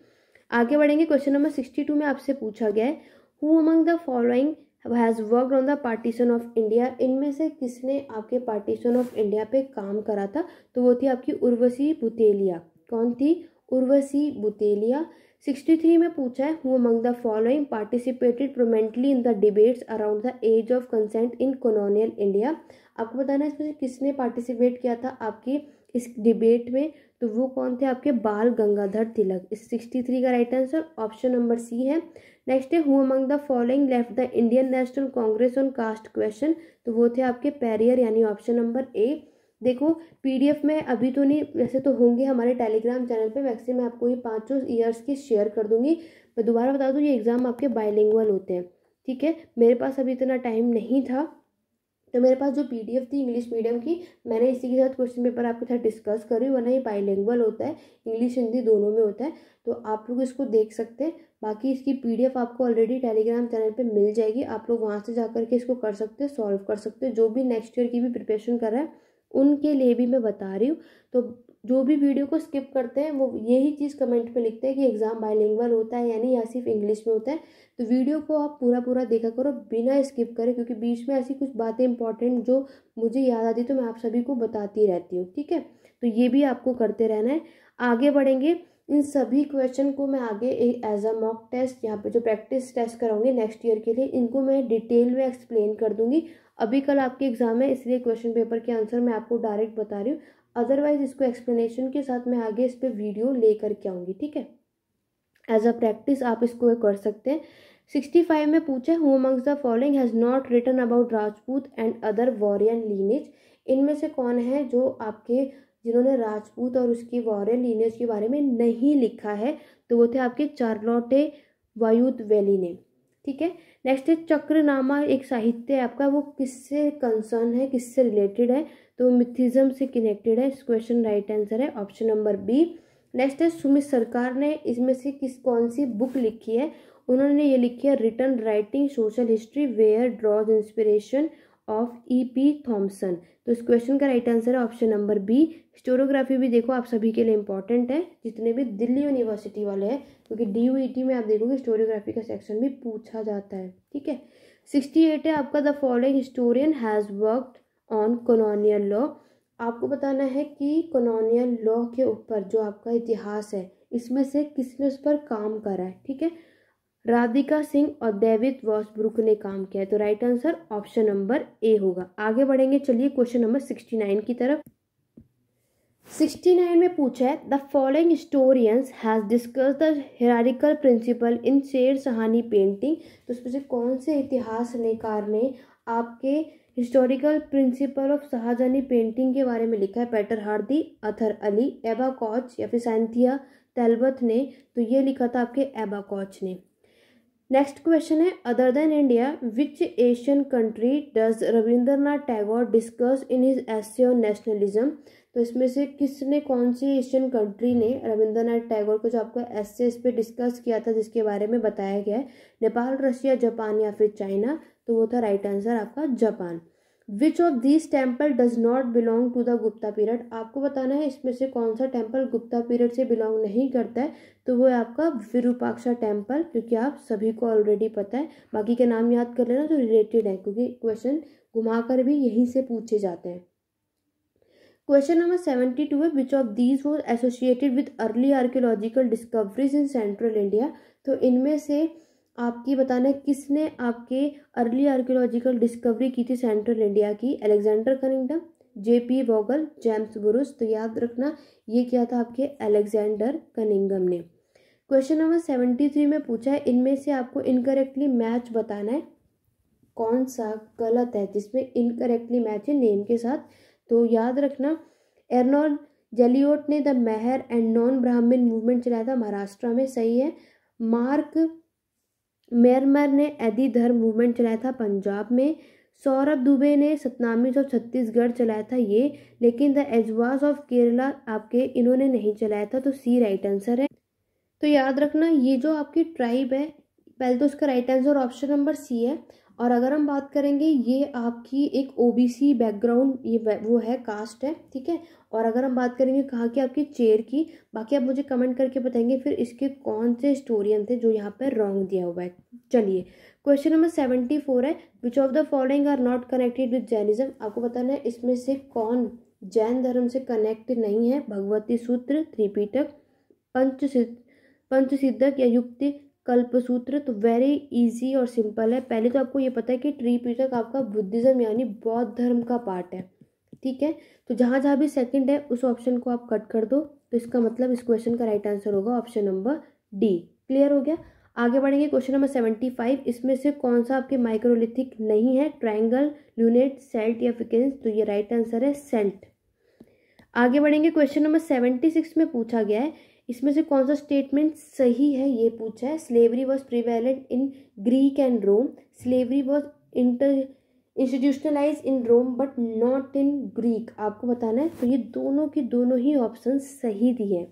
आगे बढ़ेंगे, क्वेश्चन नंबर 62 में आपसे पूछा गया है, who among the following has worked on the partition of India. इनमें से किसने आपके पार्टीशन ऑफ इंडिया पे काम करा था? तो वो थी आपकी उर्वशी बुतेलिया। कौन थी? उर्वशी बुतेलिया। 63 में पूछा है, who among the following participated prominently in the debates around the age of consent in colonial India. आपको बताना है इसमें से किसने पार्टिसिपेट किया था आपकी इस डिबेट में? तो वो कौन थे? आपके बाल गंगाधर तिलक। इस 63 का right answer option number C है। नेक्स्ट है, who among the following left the Indian national congress on caste question. तो वो थे आपके पेरियर, यानी ऑप्शन नंबर ए। देखो पीडीएफ में अभी तो नहीं, वैसे तो होंगे हमारे टेलीग्राम चैनल पे, मैक्सिमम आपको ये 5 ईयर्स की शेयर कर दूंगी। मैं दोबारा बता दूँ, ये एग्जाम आपके बाइलिंगुअल होते हैं, ठीक है। मेरे पास अभी इतना टाइम नहीं था, तो मेरे पास जो पीडीएफ थी इंग्लिश मीडियम की, मैंने इसी के साथ क्वेश्चन पेपर आपके साथ डिस्कस करी, वरना ये बाइलिंगुअल होता है, इंग्लिश हिंदी दोनों में होता है, तो आप लोग इसको देख सकते हैं। बाकी इसकी पीडीएफ आपको ऑलरेडी टेलीग्राम चैनल पे मिल जाएगी, आप लोग वहाँ से जाकर के इसको कर सकते हैं, सॉल्व कर सकते हैं। जो भी नेक्स्ट ईयर की भी प्रिपरेशन कर रहा है उनके लिए भी मैं बता रही हूँ। तो जो भी वीडियो को स्किप करते हैं वो यही चीज़ कमेंट पे लिखते हैं कि एग्ज़ाम बाइलिंगुअल होता है यानी या सिर्फ इंग्लिश में होता है। तो वीडियो को आप पूरा देखा करो बिना स्किप करे, क्योंकि बीच में ऐसी कुछ बातें इंपॉर्टेंट जो मुझे याद आती तो मैं आप सभी को बताती रहती हूँ, ठीक है। तो ये भी आपको करते रहना है। आगे बढ़ेंगे, इन सभी क्वेश्चन को मैं आगे एज अ मॉक टेस्ट, यहाँ पे जो प्रैक्टिस टेस्ट कराऊंगी नेक्स्ट ईयर के लिए, इनको मैं डिटेल में एक्सप्लेन कर दूंगी। अभी कल आपके एग्जाम है, इसलिए क्वेश्चन पेपर के आंसर मैं आपको डायरेक्ट बता रही हूँ, अदरवाइज इसको एक्सप्लेनेशन के साथ मैं आगे इस पर वीडियो लेकर के आऊँगी, ठीक है। एज अ प्रैक्टिस आप इसको कर सकते हैं। 65 में पूछे, who amongst the following has not written about Rajput and other warrior lineage. इनमें से कौन है जो आपके जिन्होंने राजपूत और उसकी वॉरियन लीनेज के बारे में नहीं लिखा है? तो वो थे आपके चार्लोटे वायुत वैली ने, ठीक है। नेक्स्ट है, चक्रनामा एक साहित्य है आपका, वो किससे कंसर्न है, किससे रिलेटेड है? तो मिथिज्म से कनेक्टेड है। इस क्वेश्चन राइट आंसर है ऑप्शन नंबर बी। नेक्स्ट है, सुमित सरकार ने इसमें से कौन सी बुक लिखी है? उन्होंने ये लिखी है return writing social history where draws inspiration of E.P. Thompson. तो इस क्वेश्चन का राइट आंसर है ऑप्शन नंबर बी। हिस्टोरियोग्राफी भी देखो आप सभी के लिए इंपॉर्टेंट है, जितने भी दिल्ली यूनिवर्सिटी वाले हैं, क्योंकि DUET में आप देखोगे हिस्टोरियोग्राफी का सेक्शन भी पूछा जाता है, ठीक है। 68 है आपका, the following historian has worked on colonial law. आपको बताना है कि कॉलोनियल लॉ के ऊपर जो आपका इतिहास है इसमें से किसने उस पर काम करा है, ठीक है। राधिका सिंह और डेविड वॉसब्रुक ने काम किया है। तो right answer option number A होगा। आगे बढ़ेंगे, चलिए क्वेश्चन नंबर 69 की तरफ। 69 में पूछा है, the following historians has discuss the hierarchical principle in शेर सहानी पेंटिंग। तो उसमें से कौन से इतिहासकार ने आपके historical principle of Shahjahani painting के बारे में लिखा है? पेटर हार्दी, अथर अली, एबा कॉच या फिर सैंथिया टेलबथ ने? तो ये लिखा था आपके एबा कॉच ने। नेक्स्ट क्वेश्चन है, other than India which Asian country does Rabindranath Tagore discuss in his essay on nationalism. तो इसमें से किसने, कौन सी एशियन कंट्री ने रविंद्रनाथ टैगोर को जो आपको एसे इस पे डिस्कस किया था जिसके बारे में बताया गया है? नेपाल, रशिया, जापान या फिर चाइना? तो वो था राइट आंसर आपका Japan. Which of this temple does not belong to the Gupta period. आपको बताना है इसमें से कौन सा टेम्पल गुप्ता पीरियड से बिलोंग नहीं करता है? तो वो है आपका विरूपाक्षा टेम्पल, क्योंकि आप सभी को ऑलरेडी पता है। बाकी के नाम याद कर लेना जो रिलेटेड है, क्योंकि क्वेश्चन घुमाकर भी यहीं से पूछे जाते हैं। क्वेश्चन नंबर 72 है, which of these was associated with early archaeological discoveries in central India. तो इनमें से आपकी बताना है किसने आपके अर्ली आर्कियोलॉजिकल डिस्कवरी की थी सेंट्रल इंडिया की? अलेक्जेंडर कनिंगडम, JP वॉगल, जेम्स ब्रूस। तो याद रखना ये क्या था आपके अलेक्जेंडर कनिंगम ने। क्वेश्चन नंबर 73 में पूछा है, इनमें से आपको इनकरेक्टली मैच बताना है, कौन सा गलत है जिसमें इनकरेक्टली मैच है नेम के साथ। तो याद रखना, एर्नोल्ड जेलियोट ने द मेहर एंड नॉन ब्राह्मण मूवमेंट चलाया था महाराष्ट्र में, सही है। मार्क मेरमर ने एदी धर्म मूवमेंट चलाया था पंजाब में। सौरभ दुबे ने सतनामीज ऑफ छत्तीसगढ़ चलाया था ये, लेकिन द एजवास ऑफ केरला आपके इन्होंने नहीं चलाया था, तो सी राइट आंसर है। तो याद रखना ये जो आपकी ट्राइब है, पहले तो उसका right answer option number C है। और अगर हम बात करेंगे ये आपकी एक ओबीसी बैकग्राउंड ये वो है, कास्ट है, ठीक है। और अगर हम बात करेंगे कहाँ की आपकी चेयर की, बाकी आप मुझे कमेंट करके बताएंगे फिर इसके कौन से हिस्टोरियन थे जो यहाँ पर रॉन्ग दिया हुआ है। चलिए क्वेश्चन नंबर 74 है, which of the following are not connected with Jainism. आपको बताना है इसमें से कौन जैन धर्म से कनेक्ट नहीं है। भगवती सूत्र, त्रिपिटक, पंचसिद्धक या युक्ति कल्पसूत्र। तो वेरी इजी और सिंपल है। पहले तो आपको ये पता है कि त्रिपिटक आपका बुद्धिज्म यानी बौद्ध धर्म का पार्ट है, ठीक है। तो जहाँ जहाँ भी सेकंड है उस ऑप्शन को आप कट कर दो, तो इसका मतलब इस क्वेश्चन का राइट आंसर होगा ऑप्शन नंबर डी। क्लियर हो गया। आगे बढ़ेंगे क्वेश्चन नंबर 75, इसमें से कौन सा आपके माइक्रोलिथिक नहीं है। ट्रायंगल, ल्यूनेट, सेल्ट या फिकेंस। तो ये राइट आंसर है सेल्ट। आगे बढ़ेंगे क्वेश्चन नंबर 76 में पूछा गया है, इसमें से कौन सा स्टेटमेंट सही है ये पूछा है। Slavery was prevalent in Greek and Rome. Slavery was institutionalise in Rome but not in Greek. आपको बताना है, तो ये दोनों की दोनों ही ऑप्शन सही दिए।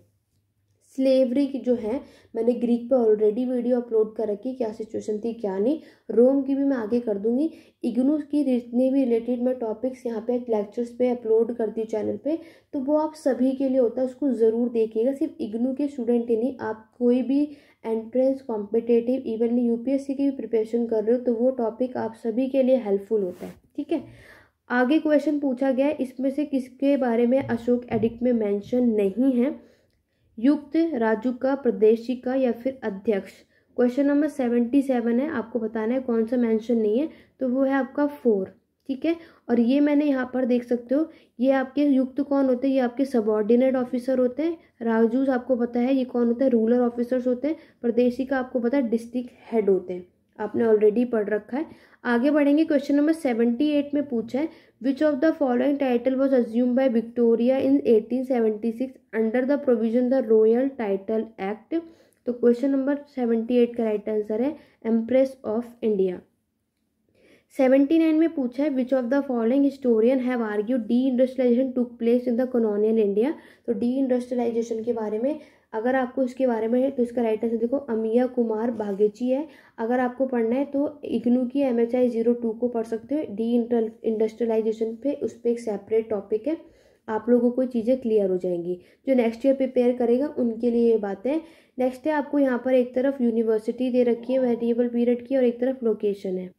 स्लेवरी की जो है मैंने ग्रीक पे ऑलरेडी वीडियो अपलोड कर रखी, क्या सिचुएशन थी क्या नहीं। रोम की भी मैं आगे कर दूंगी। इग्नू की जितने भी रिलेटेड मैं टॉपिक्स यहाँ पे लेक्चर्स पे अपलोड करती हूँ चैनल पे, तो वो आप सभी के लिए होता है, उसको ज़रूर देखिएगा। सिर्फ इग्नू के स्टूडेंट ही नहीं, आप कोई भी एंट्रेंस कॉम्पिटेटिव इवन यूपीएससी की भी प्रिपरेशन कर रहे हो तो वो टॉपिक आप सभी के लिए हेल्पफुल होता है, ठीक है। आगे क्वेश्चन पूछा गया है, इसमें से किसके बारे में अशोक एडिक्ट में मेंशन नहीं है। युक्त, राजू का, प्रदेशी का या फिर अध्यक्ष। क्वेश्चन नंबर 77 है, आपको बताना है कौन सा मेंशन नहीं है, तो वो है आपका 4, ठीक है। और ये मैंने यहाँ पर देख सकते हो, ये आपके युक्त कौन होते हैं, ये आपके सबऑर्डिनेट ऑफिसर होते हैं। राजूज आपको पता है ये कौन होता है, रूरल ऑफिसर्स होते हैं। प्रदेशी का आपको पता है डिस्ट्रिक्ट हेड होते हैं, आपने ऑलरेडी पढ़ रखा है। आगे बढ़ेंगे क्वेश्चन नंबर 78 में पूछा है, which of the following title was assume by Victoria in 1876 under the provision the royal title act. तो क्वेश्चन नंबर 78 का राइट आंसर है एम्प्रेस ऑफ इंडिया। 79 में पूछा है, which of the following historian have argue deindustrialization took place in the colonial India. तो deindustrialization के बारे में अगर आपको इसके बारे में है तो इसका राइट आंसर देखो अमिया कुमार बागेची है। अगर आपको पढ़ना है तो इग्नू की MHI 02 को पढ़ सकते हो। डी इंडस्ट्रियलाइजेशन पे उस पर एक सेपरेट टॉपिक है, आप लोगों को चीज़ें क्लियर हो जाएंगी। जो नेक्स्ट ईयर प्रिपेयर करेगा उनके लिए ये बात है। नेक्स्ट है आपको यहाँ पर एक तरफ यूनिवर्सिटी दे रखी है वेरिएबल पीरियड की और एक तरफ लोकेशन है।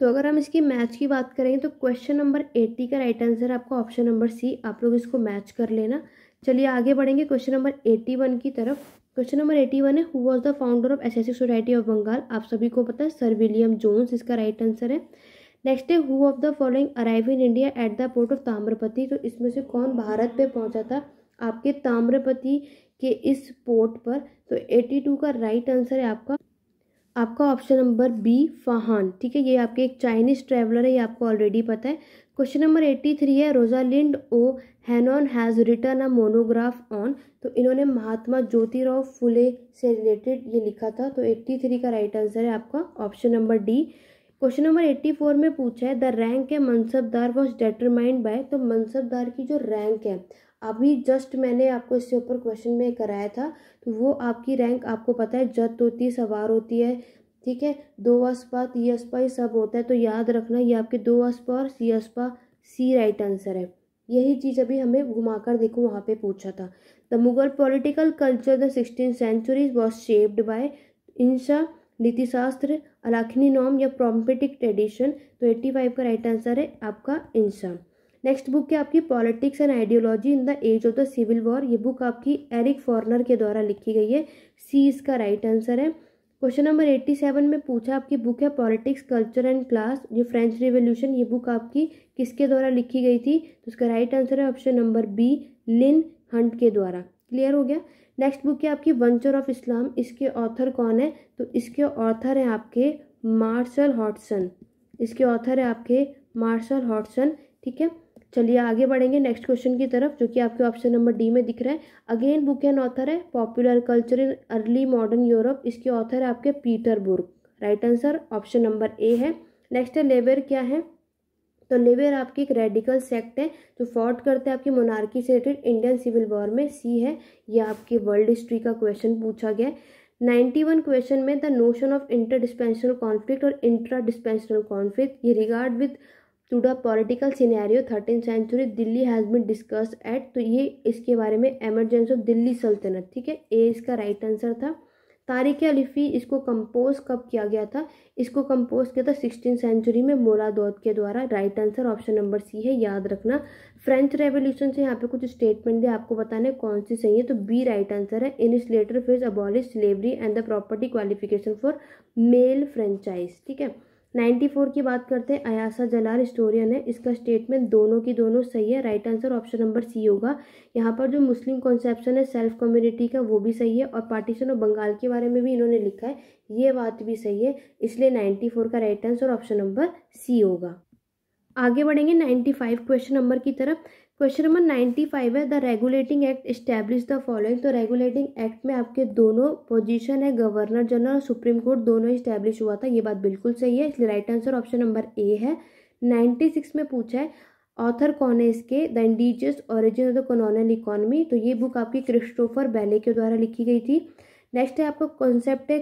तो अगर हम इसकी मैच की बात करेंगे तो क्वेश्चन नंबर 80 का राइट आंसर आपका ऑप्शन नंबर सी। आप लोग इसको मैच कर लेना। चलिए आगे बढ़ेंगे क्वेश्चन नंबर 81 की तरफ। क्वेश्चन नंबर 81 है, who was the founder of एसएससी सोसाइटी ऑफ बंगाल। आप सभी को पता है सर विलियम जोन्स इसका राइट आंसर है। नेक्स्ट है, who of the following arrive in India at the port of Tamralipti. तो इसमें से कौन भारत पे पहुंचा था आपके ताम्रपति के इस पोर्ट पर। तो 82 का राइट आंसर है आपका ऑप्शन नंबर बी फाहान, ठीक है। ये आपके एक चाइनीज ट्रैवलर है, ये आपको ऑलरेडी पता है। क्वेश्चन नंबर 83 है, रोजालिंड ओ हैनॉन has written a monograph on. तो इन्होंने महात्मा ज्योतिराव फुले से रिलेटेड ये लिखा था। तो 83 का राइट आंसर है आपका option number D. Question number 84 में पूछा है, द रैंक है मनसबदार वॉज डिटरमाइंड बाय। तो मनसबदार की जो रैंक है अभी जस्ट मैंने आपको इससे ऊपर क्वेश्चन में कराया था, तो वो आपकी रैंक आपको पता है जत होती है, सवार होती है, ठीक है। दो अस्पा ती अस्पा ये सब होता है, तो याद रखना ये आपके दो अस्पा और सी अस्पा सी राइट आंसर है। यही चीज़ अभी हमें घुमाकर देखो वहाँ पे पूछा था। The Mughal political culture the 16th century was shaped by इंशा, नीतिशास्त्र, अलाखनी नॉर्म या प्रॉम्पेटिक ट्रेडिशन। तो 85 का राइट आंसर है आपका इंशा। नेक्स्ट बुक है आपकी politics and ideology in the age of the civil war. ये बुक आपकी एरिक फॉर्नर के द्वारा लिखी गई है, सी इसका राइट आंसर है। क्वेश्चन नंबर 87 में पूछा आपकी बुक है पॉलिटिक्स कल्चर एंड क्लास, ये फ्रेंच रिवोल्यूशन, ये बुक आपकी किसके द्वारा लिखी गई थी। तो इसका राइट आंसर है option number B Lynn Hunt के द्वारा। क्लियर हो गया। नेक्स्ट बुक है आपकी वंचर ऑफ इस्लाम, इसके ऑथर कौन है। तो इसके ऑथर हैं आपके मार्शल हॉटसन, इसके ऑथर है आपके मार्शल हॉटसन, ठीक है। चलिए आगे बढ़ेंगे नेक्स्ट क्वेश्चन की तरफ, जो कि आपके ऑप्शन नंबर डी में दिख रहा है। अगेन बुक एंड ऑथर है popular culture in early modern Europe, इसके ऑथर है आपके Peter Burke. Right answer option number A है। नेक्स्ट है लेबर क्या है, तो लिबर आपकी एक रेडिकल सेक्ट है जो फॉट करते हैं आपकी मोनार्की से रिलेटेड इंडियन सिविल वॉर में। सी है, ये आपकी वर्ल्ड हिस्ट्री का क्वेश्चन पूछा गया है। 91 क्वेश्चन में the notion of interdispensational conflict और इंट्रा डिस्पेंसनल कॉन्फ्लिक्ट ये regard with to the political scenario 13th century Delhi has been discussed at, तो ये इसके बारे में एमरजेंसी ऑफ दिल्ली सल्तनत, ठीक है, ए इसका राइट आंसर था। तारिक अलिफी इसको कंपोज कब किया गया था, इसको कंपोज किया था 16th सेंचुरी में मोलादौद के द्वारा, right answer option number C है, याद रखना। फ्रेंच रेवोल्यूशन से यहाँ पे कुछ स्टेटमेंट दिए, आपको बताना है कौन सी सही है, तो बी राइट आंसर है। In its later phase abolish slavery and the property qualification for male franchise, ठीक है। 94 की बात करते हैं, अयासा जलाल हिस्टोरियन है, इसका स्टेटमेंट दोनों की दोनों सही है, right answer option number C होगा। यहाँ पर जो मुस्लिम कॉन्सेप्शन है सेल्फ कम्युनिटी का वो भी सही है, और पार्टीशन ऑफ बंगाल के बारे में भी इन्होंने लिखा है, ये बात भी सही है, इसलिए 94 का right answer option number C होगा। आगे बढ़ेंगे 95 क्वेश्चन नंबर की तरफ। क्वेश्चन नंबर 95 है, the regulating act establish the following, तो रेगुलेटिंग एक्ट में आपके दोनों पोजीशन है, गवर्नर जनरल और सुप्रीम कोर्ट दोनों इस्टेब्लिश हुआ था, ये बात बिल्कुल सही है, इसलिए right answer option number A है। 96 में पूछा है ऑथर कौन है इसके, the indigenous origin of the colonial economy, तो ये बुक आपकी क्रिस्टोफर बेले के द्वारा लिखी गई थी। नेक्स्ट है आपका कॉन्सेप्ट है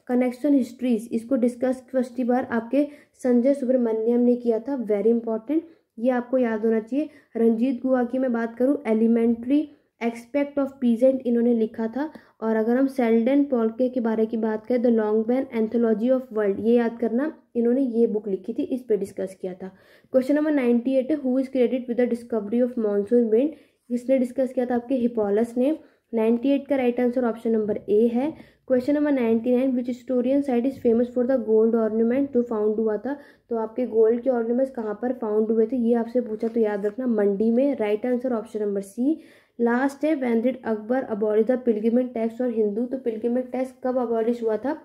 कनेक्शन हिस्ट्रीज, इसको डिस्कस फर्स्ट बार आपके संजय सुब्रमण्यम ने किया था, वेरी इंपॉर्टेंट, ये आपको याद होना चाहिए। रंजीत गुहा की मैं बात करूँ, एलिमेंट्री एक्सपेक्ट ऑफ पीजेंट इन्होंने लिखा था। और अगर हम सेल्डन पॉल्के के बारे की बात करें, द लॉन्गबैन एंथोलॉजी ऑफ वर्ल्ड, ये याद करना, इन्होंने ये बुक लिखी थी, इस पे डिस्कस किया था। क्वेश्चन नंबर 98 है, who is credit with the discovery of monsoon wind, किसने डिस्कस किया था, आपके हिपोलस ने। 98 का right answer option number A है। Question number 99, which historian site is famous for the gold ornament, जो फाउंड हुआ था, तो आपके गोल्ड के ऑर्नामेंट्स कहाँ पर फाउंड हुए थे, ये आपसे पूछा, तो याद रखना मंडी में, right answer option number C. Last है, when did Akbar abolish the pilgrimage tax और हिंदू, तो पिलग्रिमेज टैक्स कब अबॉलिश हुआ था,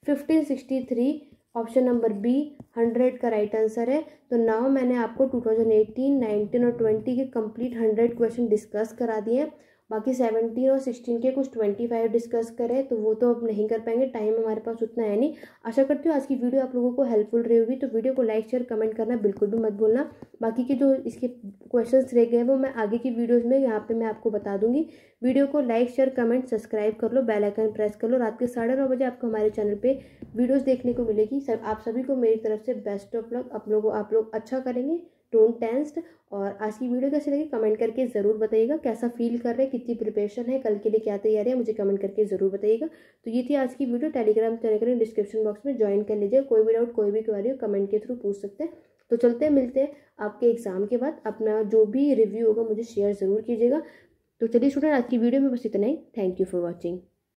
1563, ऑप्शन नंबर बी 100 का राइट आंसर है। तो नाउ मैंने आपको 2018, 19 और 20 के कंप्लीट 100 क्वेश्चन डिस्कस करा दिए हैं, बाकी 17 और 16 के कुछ 25 डिस्कस करें, तो वो तो अब नहीं कर पाएंगे, टाइम हमारे पास उतना है नहीं। आशा करती हूँ आज की वीडियो आप लोगों को हेल्पफुल रही होगी, तो वीडियो को लाइक शेयर कमेंट करना बिल्कुल भी मत भूलना। बाकी के जो इसके क्वेश्चंस रह गए वो मैं आगे की वीडियोज़ में यहाँ पे मैं आपको बता दूंगी। वीडियो को लाइक शेयर कमेंट सब्सक्राइब कर लो, बेल आइकन प्रेस कर लो, रात के 9:30 बजे आपको हमारे चैनल पे वीडियोस देखने को मिलेगी। आप सभी को मेरी तरफ से बेस्ट ऑफ लक, आप लोग अच्छा करेंगे, डोंट टेंस्ड। और आज की वीडियो कैसी लगी कमेंट करके ज़रूर बताइएगा, कैसा फील कर रहे हैं, कितनी प्रिपरेशन है, कल के लिए क्या तैयारी है, मुझे कमेंट करके ज़रूर बताइएगा। तो ये थी आज की video, Telegram channel description box में ज्वाइन कर लीजिए, कोई भी डाउट कोई भी क्वेरी हो कमेंट के थ्रू पूछ सकते हैं। तो चलते हैं, मिलते हैं आपके एग्जाम के बाद, अपना जो भी रिव्यू होगा मुझे शेयर ज़रूर कीजिएगा। तो चलिए स्टूडेंट, आज की वीडियो में बस इतना ही, थैंक यू फॉर वॉचिंग।